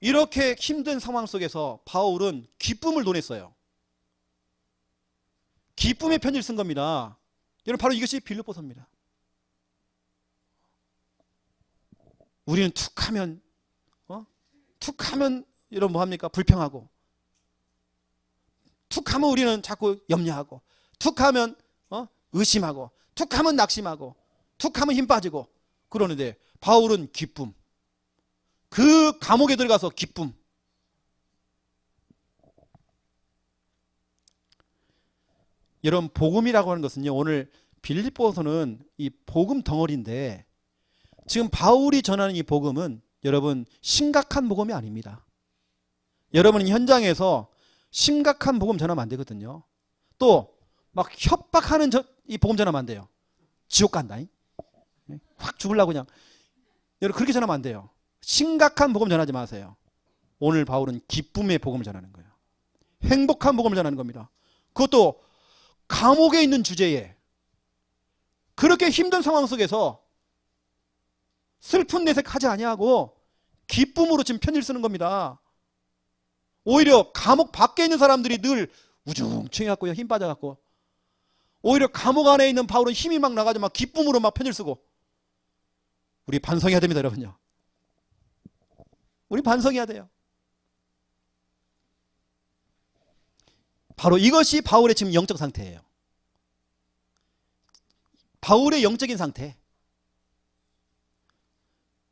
이렇게 힘든 상황 속에서 바울은 기쁨을 논했어요. 기쁨의 편지를 쓴 겁니다. 여러분 바로 이것이 빌립보서입니다. 우리는 툭하면 여러분 뭐 합니까? 불평하고. 툭 하면 우리는 자꾸 염려하고, 툭 하면 의심하고, 툭 하면 낙심하고, 툭 하면 힘 빠지고 그러는데 바울은 기쁨. 그 감옥에 들어가서 기쁨. 여러분 복음이라고 하는 것은요, 오늘 빌립보서는 이 복음 덩어리인데 지금 바울이 전하는 이 복음은 여러분 심각한 복음이 아닙니다. 여러분 현장에서 심각한 복음 전하면 안 되거든요. 또 막 협박하는 이 복음 전하면 안 돼요. 지옥 간다. 확 죽으려고 그냥. 여러분 그렇게 전하면 안 돼요. 심각한 복음 전하지 마세요. 오늘 바울은 기쁨의 복음을 전하는 거예요. 행복한 복음을 전하는 겁니다. 그것도 감옥에 있는 주제에, 그렇게 힘든 상황 속에서 슬픈 내색하지 아니하고 기쁨으로 지금 편지를 쓰는 겁니다. 오히려 감옥 밖에 있는 사람들이 늘 우중충해갖고 힘 빠져갖고, 오히려 감옥 안에 있는 바울은 힘이 막 나가지고 막 기쁨으로 막 편지를 쓰고. 우리 반성해야 됩니다, 여러분요. 우리 반성해야 돼요. 바로 이것이 바울의 지금 영적 상태예요. 바울의 영적인 상태.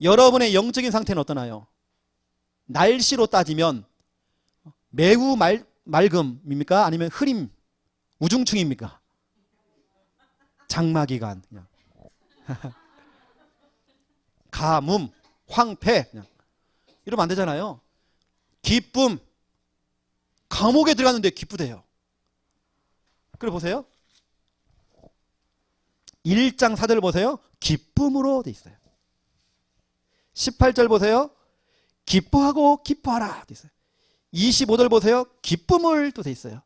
여러분의 영적인 상태는 어떠나요? 날씨로 따지면 매우 맑음입니까? 아니면 흐림, 우중충입니까? 장마기간, 그냥. 가뭄, 황폐, 그냥. 이러면 안 되잖아요. 기쁨, 감옥에 들어갔는데 기쁘대요. 그래 보세요. 1장 4절 보세요. 기쁨으로 돼 있어요. 18절 보세요. 기뻐하고 기뻐하라 돼 있어요. 25절 보세요. 기쁨을 또 돼 있어요.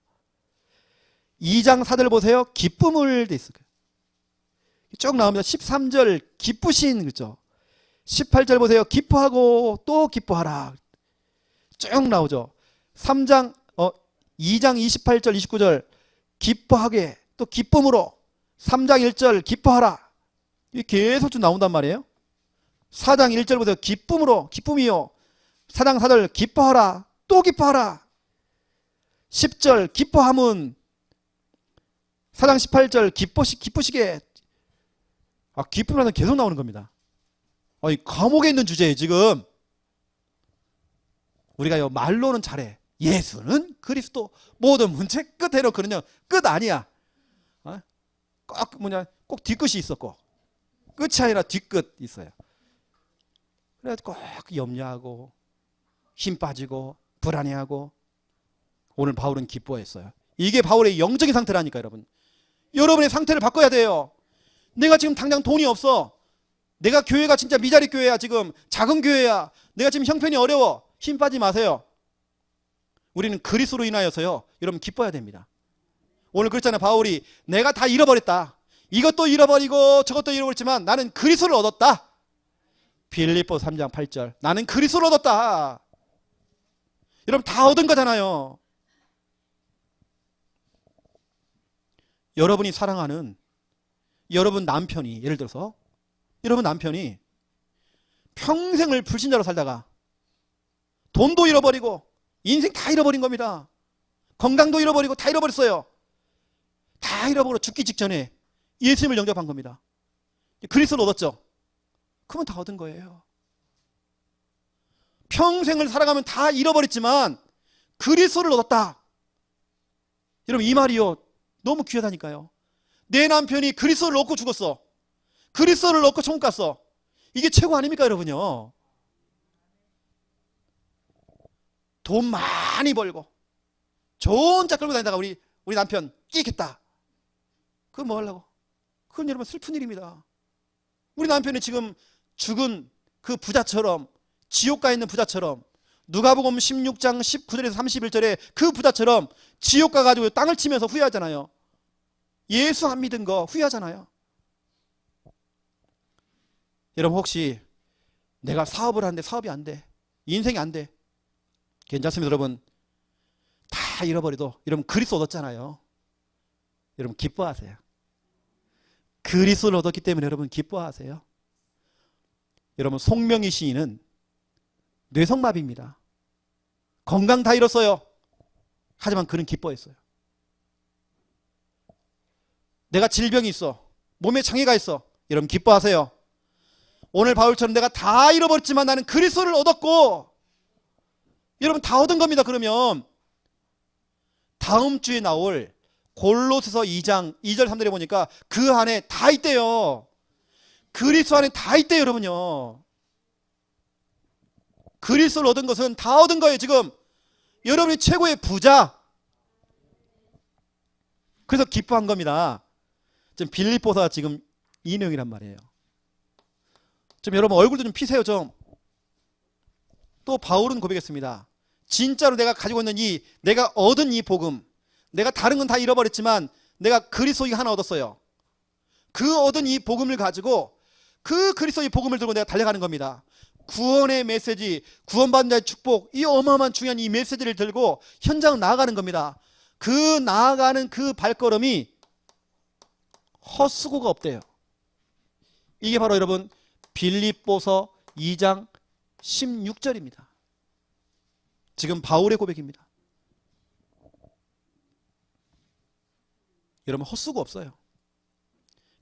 2장 4절 보세요. 기쁨을 돼 있어요. 쭉 나옵니다. 13절 기쁘신, 그렇죠? 18절 보세요. 기뻐하고 또 기뻐하라. 쭉 나오죠. 2장 28절 29절 기뻐하게 또 기쁨으로, 3장 1절 기뻐하라. 이게 계속 쭉 나온단 말이에요. 4장 1절 보세요. 기쁨으로, 기쁨이요. 4장 4절 기뻐하라 또 기뻐하라. 10절 기뻐함은, 4장 18절 기쁘시게. 기쁨이라는 계속 나오는 겁니다. 감옥에 있는 주제에 지금 우리가 말로는 잘해. 예수는 그리스도, 모든 문제 끝 해놓고는요, 끝 아니야. 꼭 뒤끝이 있었고, 끝이 아니라 뒤끝 있어요. 그래서 꼭 염려하고 힘 빠지고 불안해하고. 오늘 바울은 기뻐했어요. 이게 바울의 영적인 상태라니까. 여러분의 상태를 바꿔야 돼요. 내가 지금 당장 돈이 없어. 내가 교회가 진짜 미자리 교회야. 지금 작은 교회야. 내가 지금 형편이 어려워. 힘 빠지지 마세요. 우리는 그리스도로 인하여서요, 여러분 기뻐야 됩니다. 오늘 그랬잖아요. 바울이 내가 다 잃어버렸다. 이것도 잃어버리고 저것도 잃어버렸지만 나는 그리스도를 얻었다. 빌립보서 3장 8절 나는 그리스도를 얻었다. 여러분 다 얻은 거잖아요. 여러분이 사랑하는 여러분 남편이, 예를 들어서 여러분 남편이 평생을 불신자로 살다가 돈도 잃어버리고 인생 다 잃어버린 겁니다. 건강도 잃어버리고 다 잃어버렸어요. 다 잃어버려 죽기 직전에 예수님을 영접한 겁니다. 그리스도를 얻었죠. 그러면 다 얻은 거예요. 평생을 살아가면 다 잃어버렸지만 그리스도를 얻었다. 여러분 이 말이요, 너무 귀하다니까요. 내 남편이 그리스도를 얻고 죽었어. 그리스도를 얻고 천국 갔어. 이게 최고 아닙니까, 여러분요? 돈 많이 벌고 좋은 차 끌고 다니다가 우리 남편 끼겠다. 그건 뭐 하려고? 그건 여러분 슬픈 일입니다. 우리 남편이 지금 죽은 그 부자처럼, 지옥 가 있는 부자처럼, 누가복음 16장 19절에서 31절에 그 부자처럼 지옥 가가지고 땅을 치면서 후회하잖아요. 예수 안 믿은 거 후회하잖아요. 여러분 혹시 내가 사업을 하는데 사업이 안 돼, 인생이 안 돼, 괜찮습니다. 여러분 다 잃어버려도 여러분 그리스도 얻었잖아요. 여러분 기뻐하세요. 그리스도를 얻었기 때문에 여러분 기뻐하세요. 여러분 송명희 시인은 뇌성마비입니다. 건강 다 잃었어요. 하지만 그는 기뻐했어요. 내가 질병이 있어. 몸에 장애가 있어. 여러분 기뻐하세요. 오늘 바울처럼 내가 다 잃어버렸지만 나는 그리스도를 얻었고, 여러분 다 얻은 겁니다. 그러면 다음 주에 나올 골로새서 2장 2절 3절에 보니까 그 안에 다 있대요. 그리스도 안에 다 있대요. 여러분요, 그리스도를 얻은 것은 다 얻은 거예요. 지금 여러분이 최고의 부자. 그래서 기뻐한 겁니다. 지금 빌립보서 지금 이 내용이란 말이에요. 좀 여러분 얼굴도 좀 피세요. 좀. 또 바울은 고백했습니다. 진짜로 내가 가지고 있는 내가 얻은 이 복음, 내가 다른 건 다 잃어버렸지만 내가 그리스도의 하나 얻었어요. 그 얻은 이 복음을 가지고 그 그리스도의 복음을 들고 내가 달려가는 겁니다. 구원의 메시지, 구원받는 자의 축복, 이 어마어마한 중요한 이 메시지를 들고 현장 나아가는 겁니다. 그 나아가는 그 발걸음이 헛수고가 없대요. 이게 바로 여러분 빌립보서 2장 16절입니다. 지금 바울의 고백입니다. 여러분 헛수고 없어요.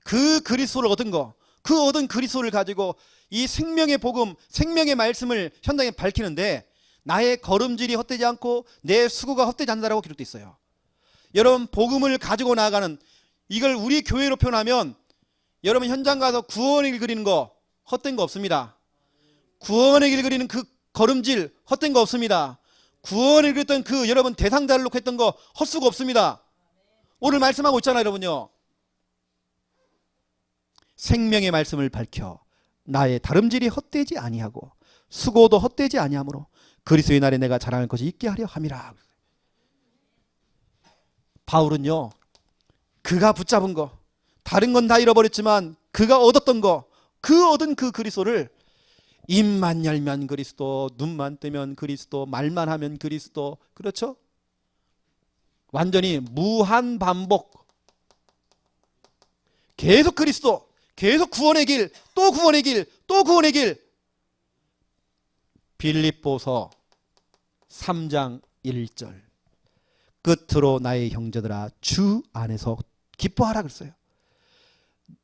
그 그리스도를 얻은 거, 그 얻은 그리스도를 가지고 이 생명의 복음, 생명의 말씀을 현장에 밝히는데 나의 걸음질이 헛되지 않고 내 수고가 헛되지 않는다라고 기록되어 있어요. 여러분 복음을 가지고 나아가는, 이걸 우리 교회로 표현하면 여러분 현장 가서 구원의 길 그리는 거 헛된 거 없습니다. 구원의 길 그리는 그 걸음질 헛된 거 없습니다. 구원을 그렸던 그 여러분 대상자를 놓고 했던 거 헛수고 없습니다. 오늘 말씀하고 있잖아요. 여러분요, 생명의 말씀을 밝혀 나의 다름질이 헛되지 아니하고 수고도 헛되지 아니하므로 그리스도의 날에 내가 자랑할 것이 있게 하려 함이라. 바울은요, 그가 붙잡은 거, 다른 건 다 잃어버렸지만 그가 얻었던 거, 그 얻은 그 그리스도를 입만 열면 그리스도, 눈만 뜨면 그리스도, 말만 하면 그리스도, 그렇죠? 완전히 무한 반복. 계속 그리스도, 계속 구원의 길, 또 구원의 길, 또 구원의 길. 빌립보서 3장 1절. 끝으로 나의 형제들아 주 안에서 기뻐하라 그랬어요.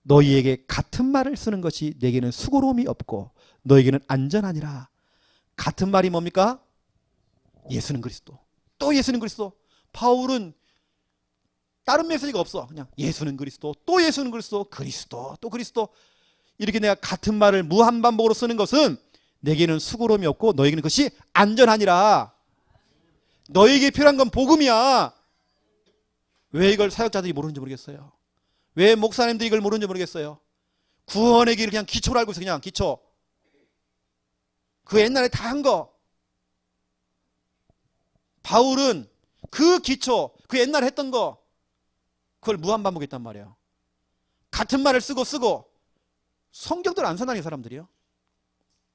너희에게 같은 말을 쓰는 것이 내게는 수고로움이 없고 너에게는 안전하니라. 같은 말이 뭡니까? 예수는 그리스도, 또 예수는 그리스도. 바울은 다른 메시지가 없어. 그냥 예수는 그리스도, 또 예수는 그리스도, 그리스도, 또 그리스도. 이렇게 내가 같은 말을 무한반복으로 쓰는 것은 내게는 수고로움이 없고 너에게는 그것이 안전하니라. 너에게 필요한 건 복음이야. 왜 이걸 사역자들이 모르는지 모르겠어요. 왜 목사님들이 이걸 모르는지 모르겠어요. 구원의 길을 그냥 기초로 알고 있어. 그냥 기초. 그 옛날에 다 한 거. 바울은 그 기초, 그 옛날에 했던 거, 그걸 무한반복했단 말이에요. 같은 말을 쓰고 성경대로 안 산다는 사람들이요.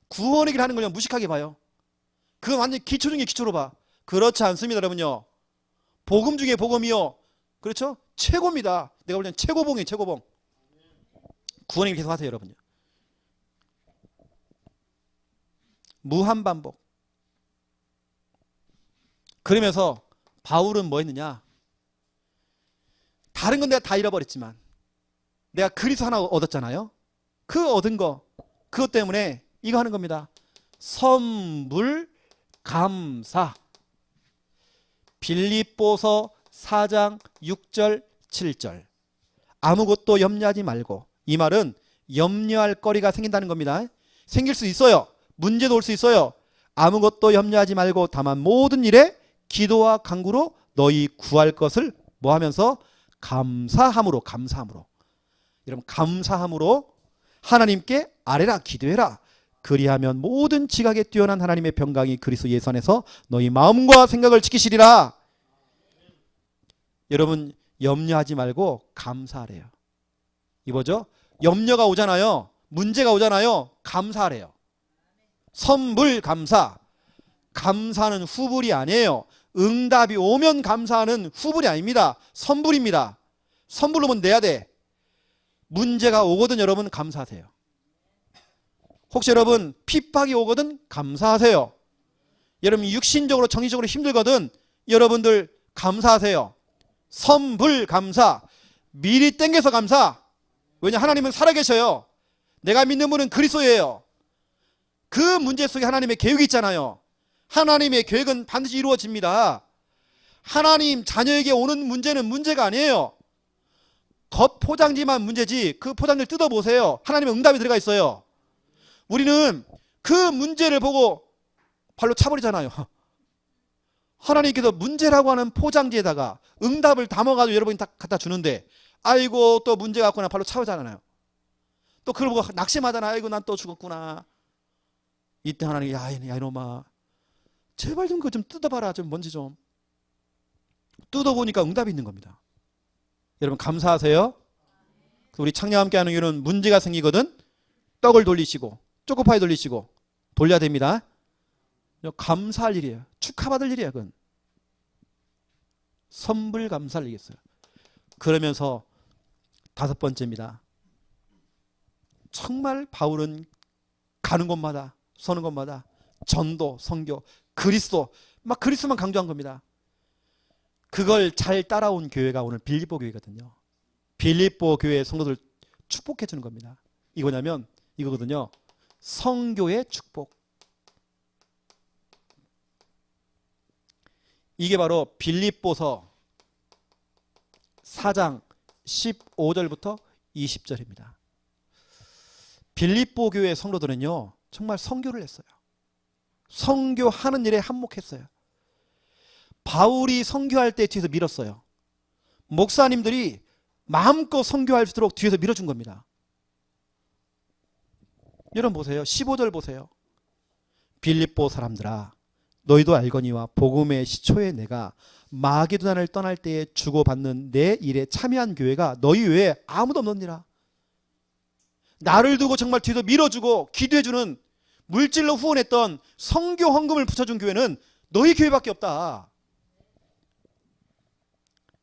구원의 길 하는 걸 무식하게 봐요. 그건 완전히 기초 중에 기초로 봐. 그렇지 않습니다. 여러분요, 복음 중에 복음이요, 그렇죠? 최고입니다. 내가 볼 때는 최고봉이에요. 최고봉. 구원의 길 계속 하세요. 여러분요, 무한반복. 그러면서 바울은 뭐 했느냐, 다른 건 내가 다 잃어버렸지만 내가 그리스도 하나 얻었잖아요. 그 얻은 거, 그것 때문에 이거 하는 겁니다. 선물 감사. 빌립보서 4장 6절 7절. 아무것도 염려하지 말고. 이 말은 염려할 거리가 생긴다는 겁니다. 생길 수 있어요. 문제도 올 수 있어요. 아무것도 염려하지 말고 다만 모든 일에 기도와 간구로 너희 구할 것을 뭐 하면서? 감사함으로. 여러분 감사함으로 하나님께 아뢰라, 기도해라. 그리하면 모든 지각에 뛰어난 하나님의 평강이 그리스도 예수 안에서 너희 마음과 생각을 지키시리라. 여러분 염려하지 말고 감사하래요. 이 뭐죠? 염려가 오잖아요. 문제가 오잖아요. 감사하래요. 선불 감사. 감사는 후불이 아니에요. 응답이 오면 감사하는 후불이 아닙니다. 선불입니다. 선불로 면 내야 돼. 문제가 오거든 여러분 감사하세요. 혹시 여러분 핍박이 오거든 감사하세요. 여러분 육신적으로 정신적으로 힘들거든 여러분들 감사하세요. 선불 감사. 미리 땡겨서 감사. 왜냐 하나님은 살아계셔요. 내가 믿는 분은 그리스도예요. 그 문제 속에 하나님의 계획이 있잖아요. 하나님의 계획은 반드시 이루어집니다. 하나님 자녀에게 오는 문제는 문제가 아니에요. 겉 포장지만 문제지 그 포장지를 뜯어보세요. 하나님의 응답이 들어가 있어요. 우리는 그 문제를 보고 발로 차버리잖아요. 하나님께서 문제라고 하는 포장지에다가 응답을 담아가지고 여러분이 다 갖다 주는데 아이고 또 문제 갖고나 발로 차오잖아요. 또 그걸 보고 낙심하잖아요. 아이고 난 또 죽었구나. 이때 하나님이 야 이놈아 제발 좀 그거 좀 뜯어봐라. 좀 뭔지 좀. 뜯어보니까 응답이 있는 겁니다. 여러분 감사하세요. 우리 창녀와 함께 하는 이유는 문제가 생기거든 떡을 돌리시고 초코파이 돌리시고 돌려야 됩니다. 감사할 일이에요. 축하받을 일이에요. 그건 선불 감사를 얘기했어요. 그러면서 다섯 번째입니다. 정말 바울은 가는 곳마다 서는 곳마다 전도, 선교, 그리스도 막 그리스도만 강조한 겁니다. 그걸 잘 따라온 교회가 오늘 빌립보 교회거든요. 빌립보 교회 성도들 축복해 주는 겁니다. 이거냐면 이거거든요. 성교의 축복. 이게 바로 빌립보서 4장 15절부터 20절입니다. 빌립보 교회 성도들은요 정말 선교를 했어요. 선교하는 일에 한몫했어요. 바울이 선교할 때 뒤에서 밀었어요. 목사님들이 마음껏 선교할 수 있도록 뒤에서 밀어준 겁니다. 여러분 보세요. 15절 보세요. 빌립보 사람들아 너희도 알거니와 복음의 시초에 내가 마게도나를 떠날 때에 주고받는 내 일에 참여한 교회가 너희 외에 아무도 없느니라. 나를 두고 정말 뒤에서 밀어주고 기도해주는 물질로 후원했던 선교 헌금을 붙여준 교회는 너희 교회밖에 없다.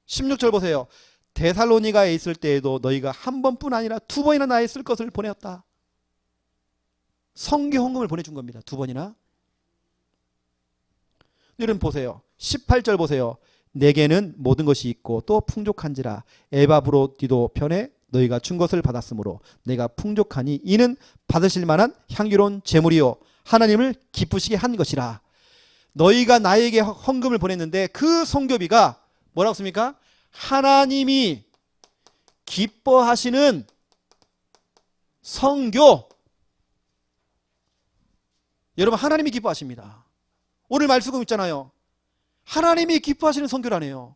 16절 보세요. 데살로니가에 있을 때에도 너희가 한 번뿐 아니라 두 번이나 나의 쓸 것을 보내었다. 선교 헌금을 보내준 겁니다. 두 번이나. 여러분 보세요. 18절 보세요. 내게는 모든 것이 있고 또 풍족한지라 에바브로디도 편에 너희가 준 것을 받았으므로 내가 풍족하니 이는 받으실 만한 향기로운 제물이요 하나님을 기쁘시게 한 것이라. 너희가 나에게 헌금을 보냈는데 그 선교비가 뭐라고 씁니까? 하나님이 기뻐하시는 선교. 여러분 하나님이 기뻐하십니다. 오늘 말씀 있잖아요. 하나님이 기뻐하시는 선교라네요.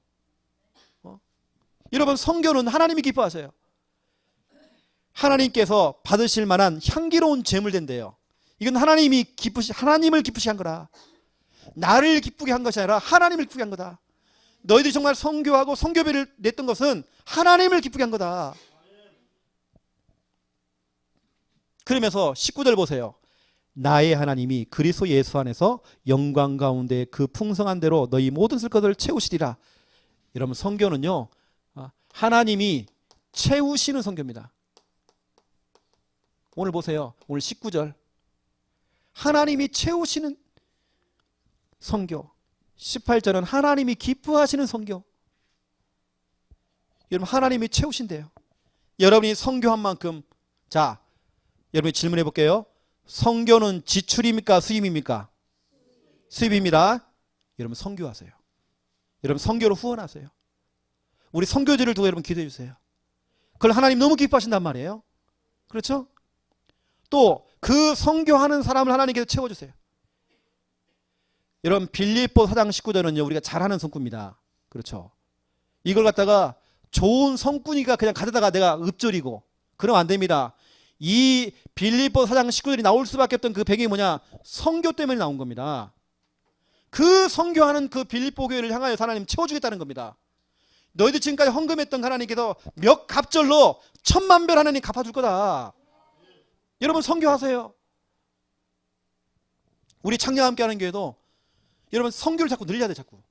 여러분 선교는 하나님이 기뻐하세요. 하나님께서 받으실 만한 향기로운 제물 된대요. 이건 하나님을 기쁘시게 한 거라. 나를 기쁘게 한 것이 아니라 하나님을 기쁘게 한 거다. 너희들이 정말 선교하고 선교비를 냈던 것은 하나님을 기쁘게 한 거다. 그러면서 19절 보세요. 나의 하나님이 그리스도 예수 안에서 영광 가운데 그 풍성한 대로 너희 모든 쓸 것을 채우시리라. 여러분 선교는요 하나님이 채우시는 선교입니다. 오늘 보세요. 오늘 19절 하나님이 채우시는 선교. 18절은 하나님이 기뻐하시는 선교. 여러분 하나님이 채우신대요. 여러분이 선교한 만큼 자 여러분이 질문해 볼게요. 선교는 지출입니까? 수입입니까? 수입입니다. 여러분 선교하세요. 여러분 선교로 후원하세요. 우리 선교지를 두고 여러분 기도해 주세요. 그걸 하나님 너무 기뻐하신단 말이에요. 그렇죠? 또 그 선교하는 사람을 하나님께서 채워주세요. 여러분 빌립보 4장 19절은요 우리가 잘하는 성구입니다. 그렇죠? 이걸 갖다가 좋은 성꾼이가 그냥 가져다가 내가 읊조리고 그러면 안 됩니다. 이 빌립보 4장 19절이 나올 수밖에 없던 그 배경이 뭐냐? 선교 때문에 나온 겁니다. 그 선교하는 그 빌립보 교회를 향하여 하나님 채워주겠다는 겁니다. 너희들 지금까지 헌금했던 하나님께서 몇 갑절로 1000만별 하나님 갚아줄 거다. 여러분 선교하세요. 우리 창녀와 함께하는 교회도 여러분 선교를 자꾸 늘려야 돼. 자꾸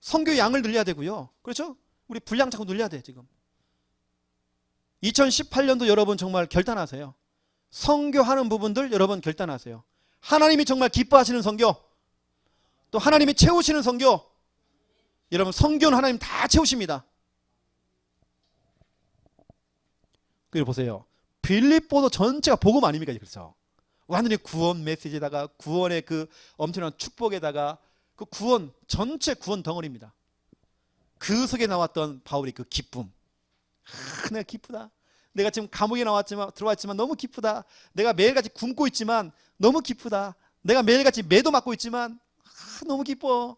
선교의 양을 늘려야 되고요. 그렇죠? 우리 분량 자꾸 늘려야 돼. 지금 2018년도 여러분 정말 결단하세요. 선교하는 부분들 여러분 결단하세요. 하나님이 정말 기뻐하시는 선교, 또 하나님이 채우시는 선교. 여러분, 선교는 하나님 다 채우십니다. 그리고 보세요. 빌립보서 전체가 복음 아닙니까? 그렇죠? 완전히 구원 메시지에다가 구원의 그 엄청난 축복에다가 그 구원, 전체 구원 덩어리입니다. 그 속에 나왔던 바울의 그 기쁨. 내가 기쁘다. 내가 지금 감옥에 들어왔지만 너무 기쁘다. 내가 매일같이 굶고 있지만 너무 기쁘다. 내가 매일같이 매도 맞고 있지만 너무 기뻐.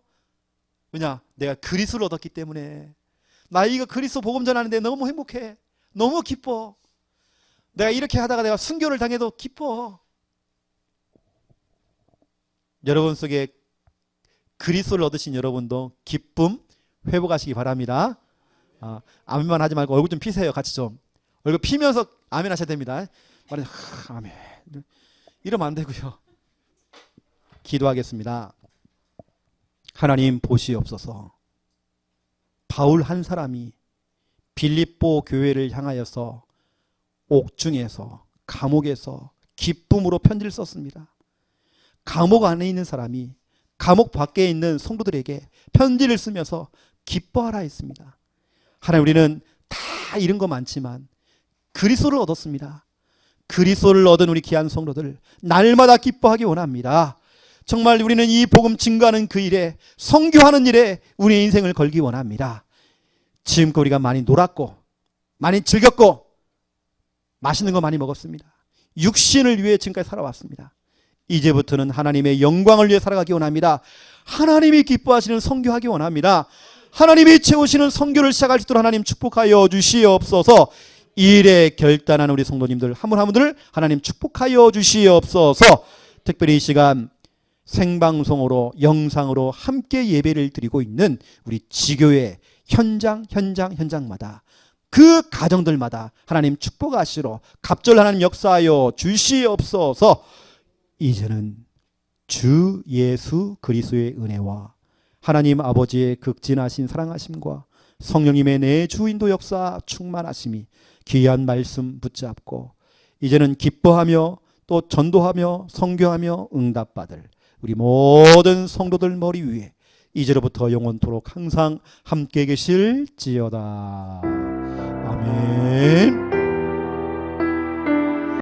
왜냐? 내가 그리스도를 얻었기 때문에. 나 이거 그리스도 복음 전하는데 너무 행복해. 너무 기뻐. 내가 이렇게 하다가 내가 순교를 당해도 기뻐. 여러분 속에 그리스도를 얻으신 여러분도 기쁨 회복하시기 바랍니다. 아멘만 하지 말고 얼굴 좀 피세요. 같이 좀. 얼굴 피면서 아멘 하셔야 됩니다. 아멘. 이러면 안 되고요. 기도하겠습니다. 하나님 보시옵소서. 바울 한 사람이 빌립보 교회를 향하여서 옥중에서, 감옥에서 기쁨으로 편지를 썼습니다. 감옥 안에 있는 사람이 감옥 밖에 있는 성도들에게 편지를 쓰면서 기뻐하라 했습니다. 하나님, 우리는 다 잃은 거 많지만 그리스도를 얻었습니다. 그리스도를 얻은 우리 귀한 성도들 날마다 기뻐하기 원합니다. 정말 우리는 이 복음 증거하는 그 일에, 선교하는 일에 우리의 인생을 걸기 원합니다. 지금껏 우리가 많이 놀았고 많이 즐겼고 맛있는 거 많이 먹었습니다. 육신을 위해 지금까지 살아왔습니다. 이제부터는 하나님의 영광을 위해 살아가기 원합니다. 하나님이 기뻐하시는 선교하기 원합니다. 하나님이 채우시는 선교를 시작할 수 있도록 하나님 축복하여 주시옵소서. 이 일에 결단한 우리 성도님들 한 분 한 분들 하나님 축복하여 주시옵소서. 특별히 이 시간 생방송으로 영상으로 함께 예배를 드리고 있는 우리 지교회 현장마다 그 가정들마다 하나님 축복하시러 갑절 하나님 역사하여 주시옵소서. 이제는 주 예수 그리스도의 은혜와 하나님 아버지의 극진하신 사랑하심과 성령님의 내 주인도 역사 충만하심이 귀한 말씀 붙잡고 이제는 기뻐하며 또 전도하며 선교하며 응답받을 우리 모든 성도들 머리 위에 이제로부터 영원토록 항상 함께 계실지어다. 아멘.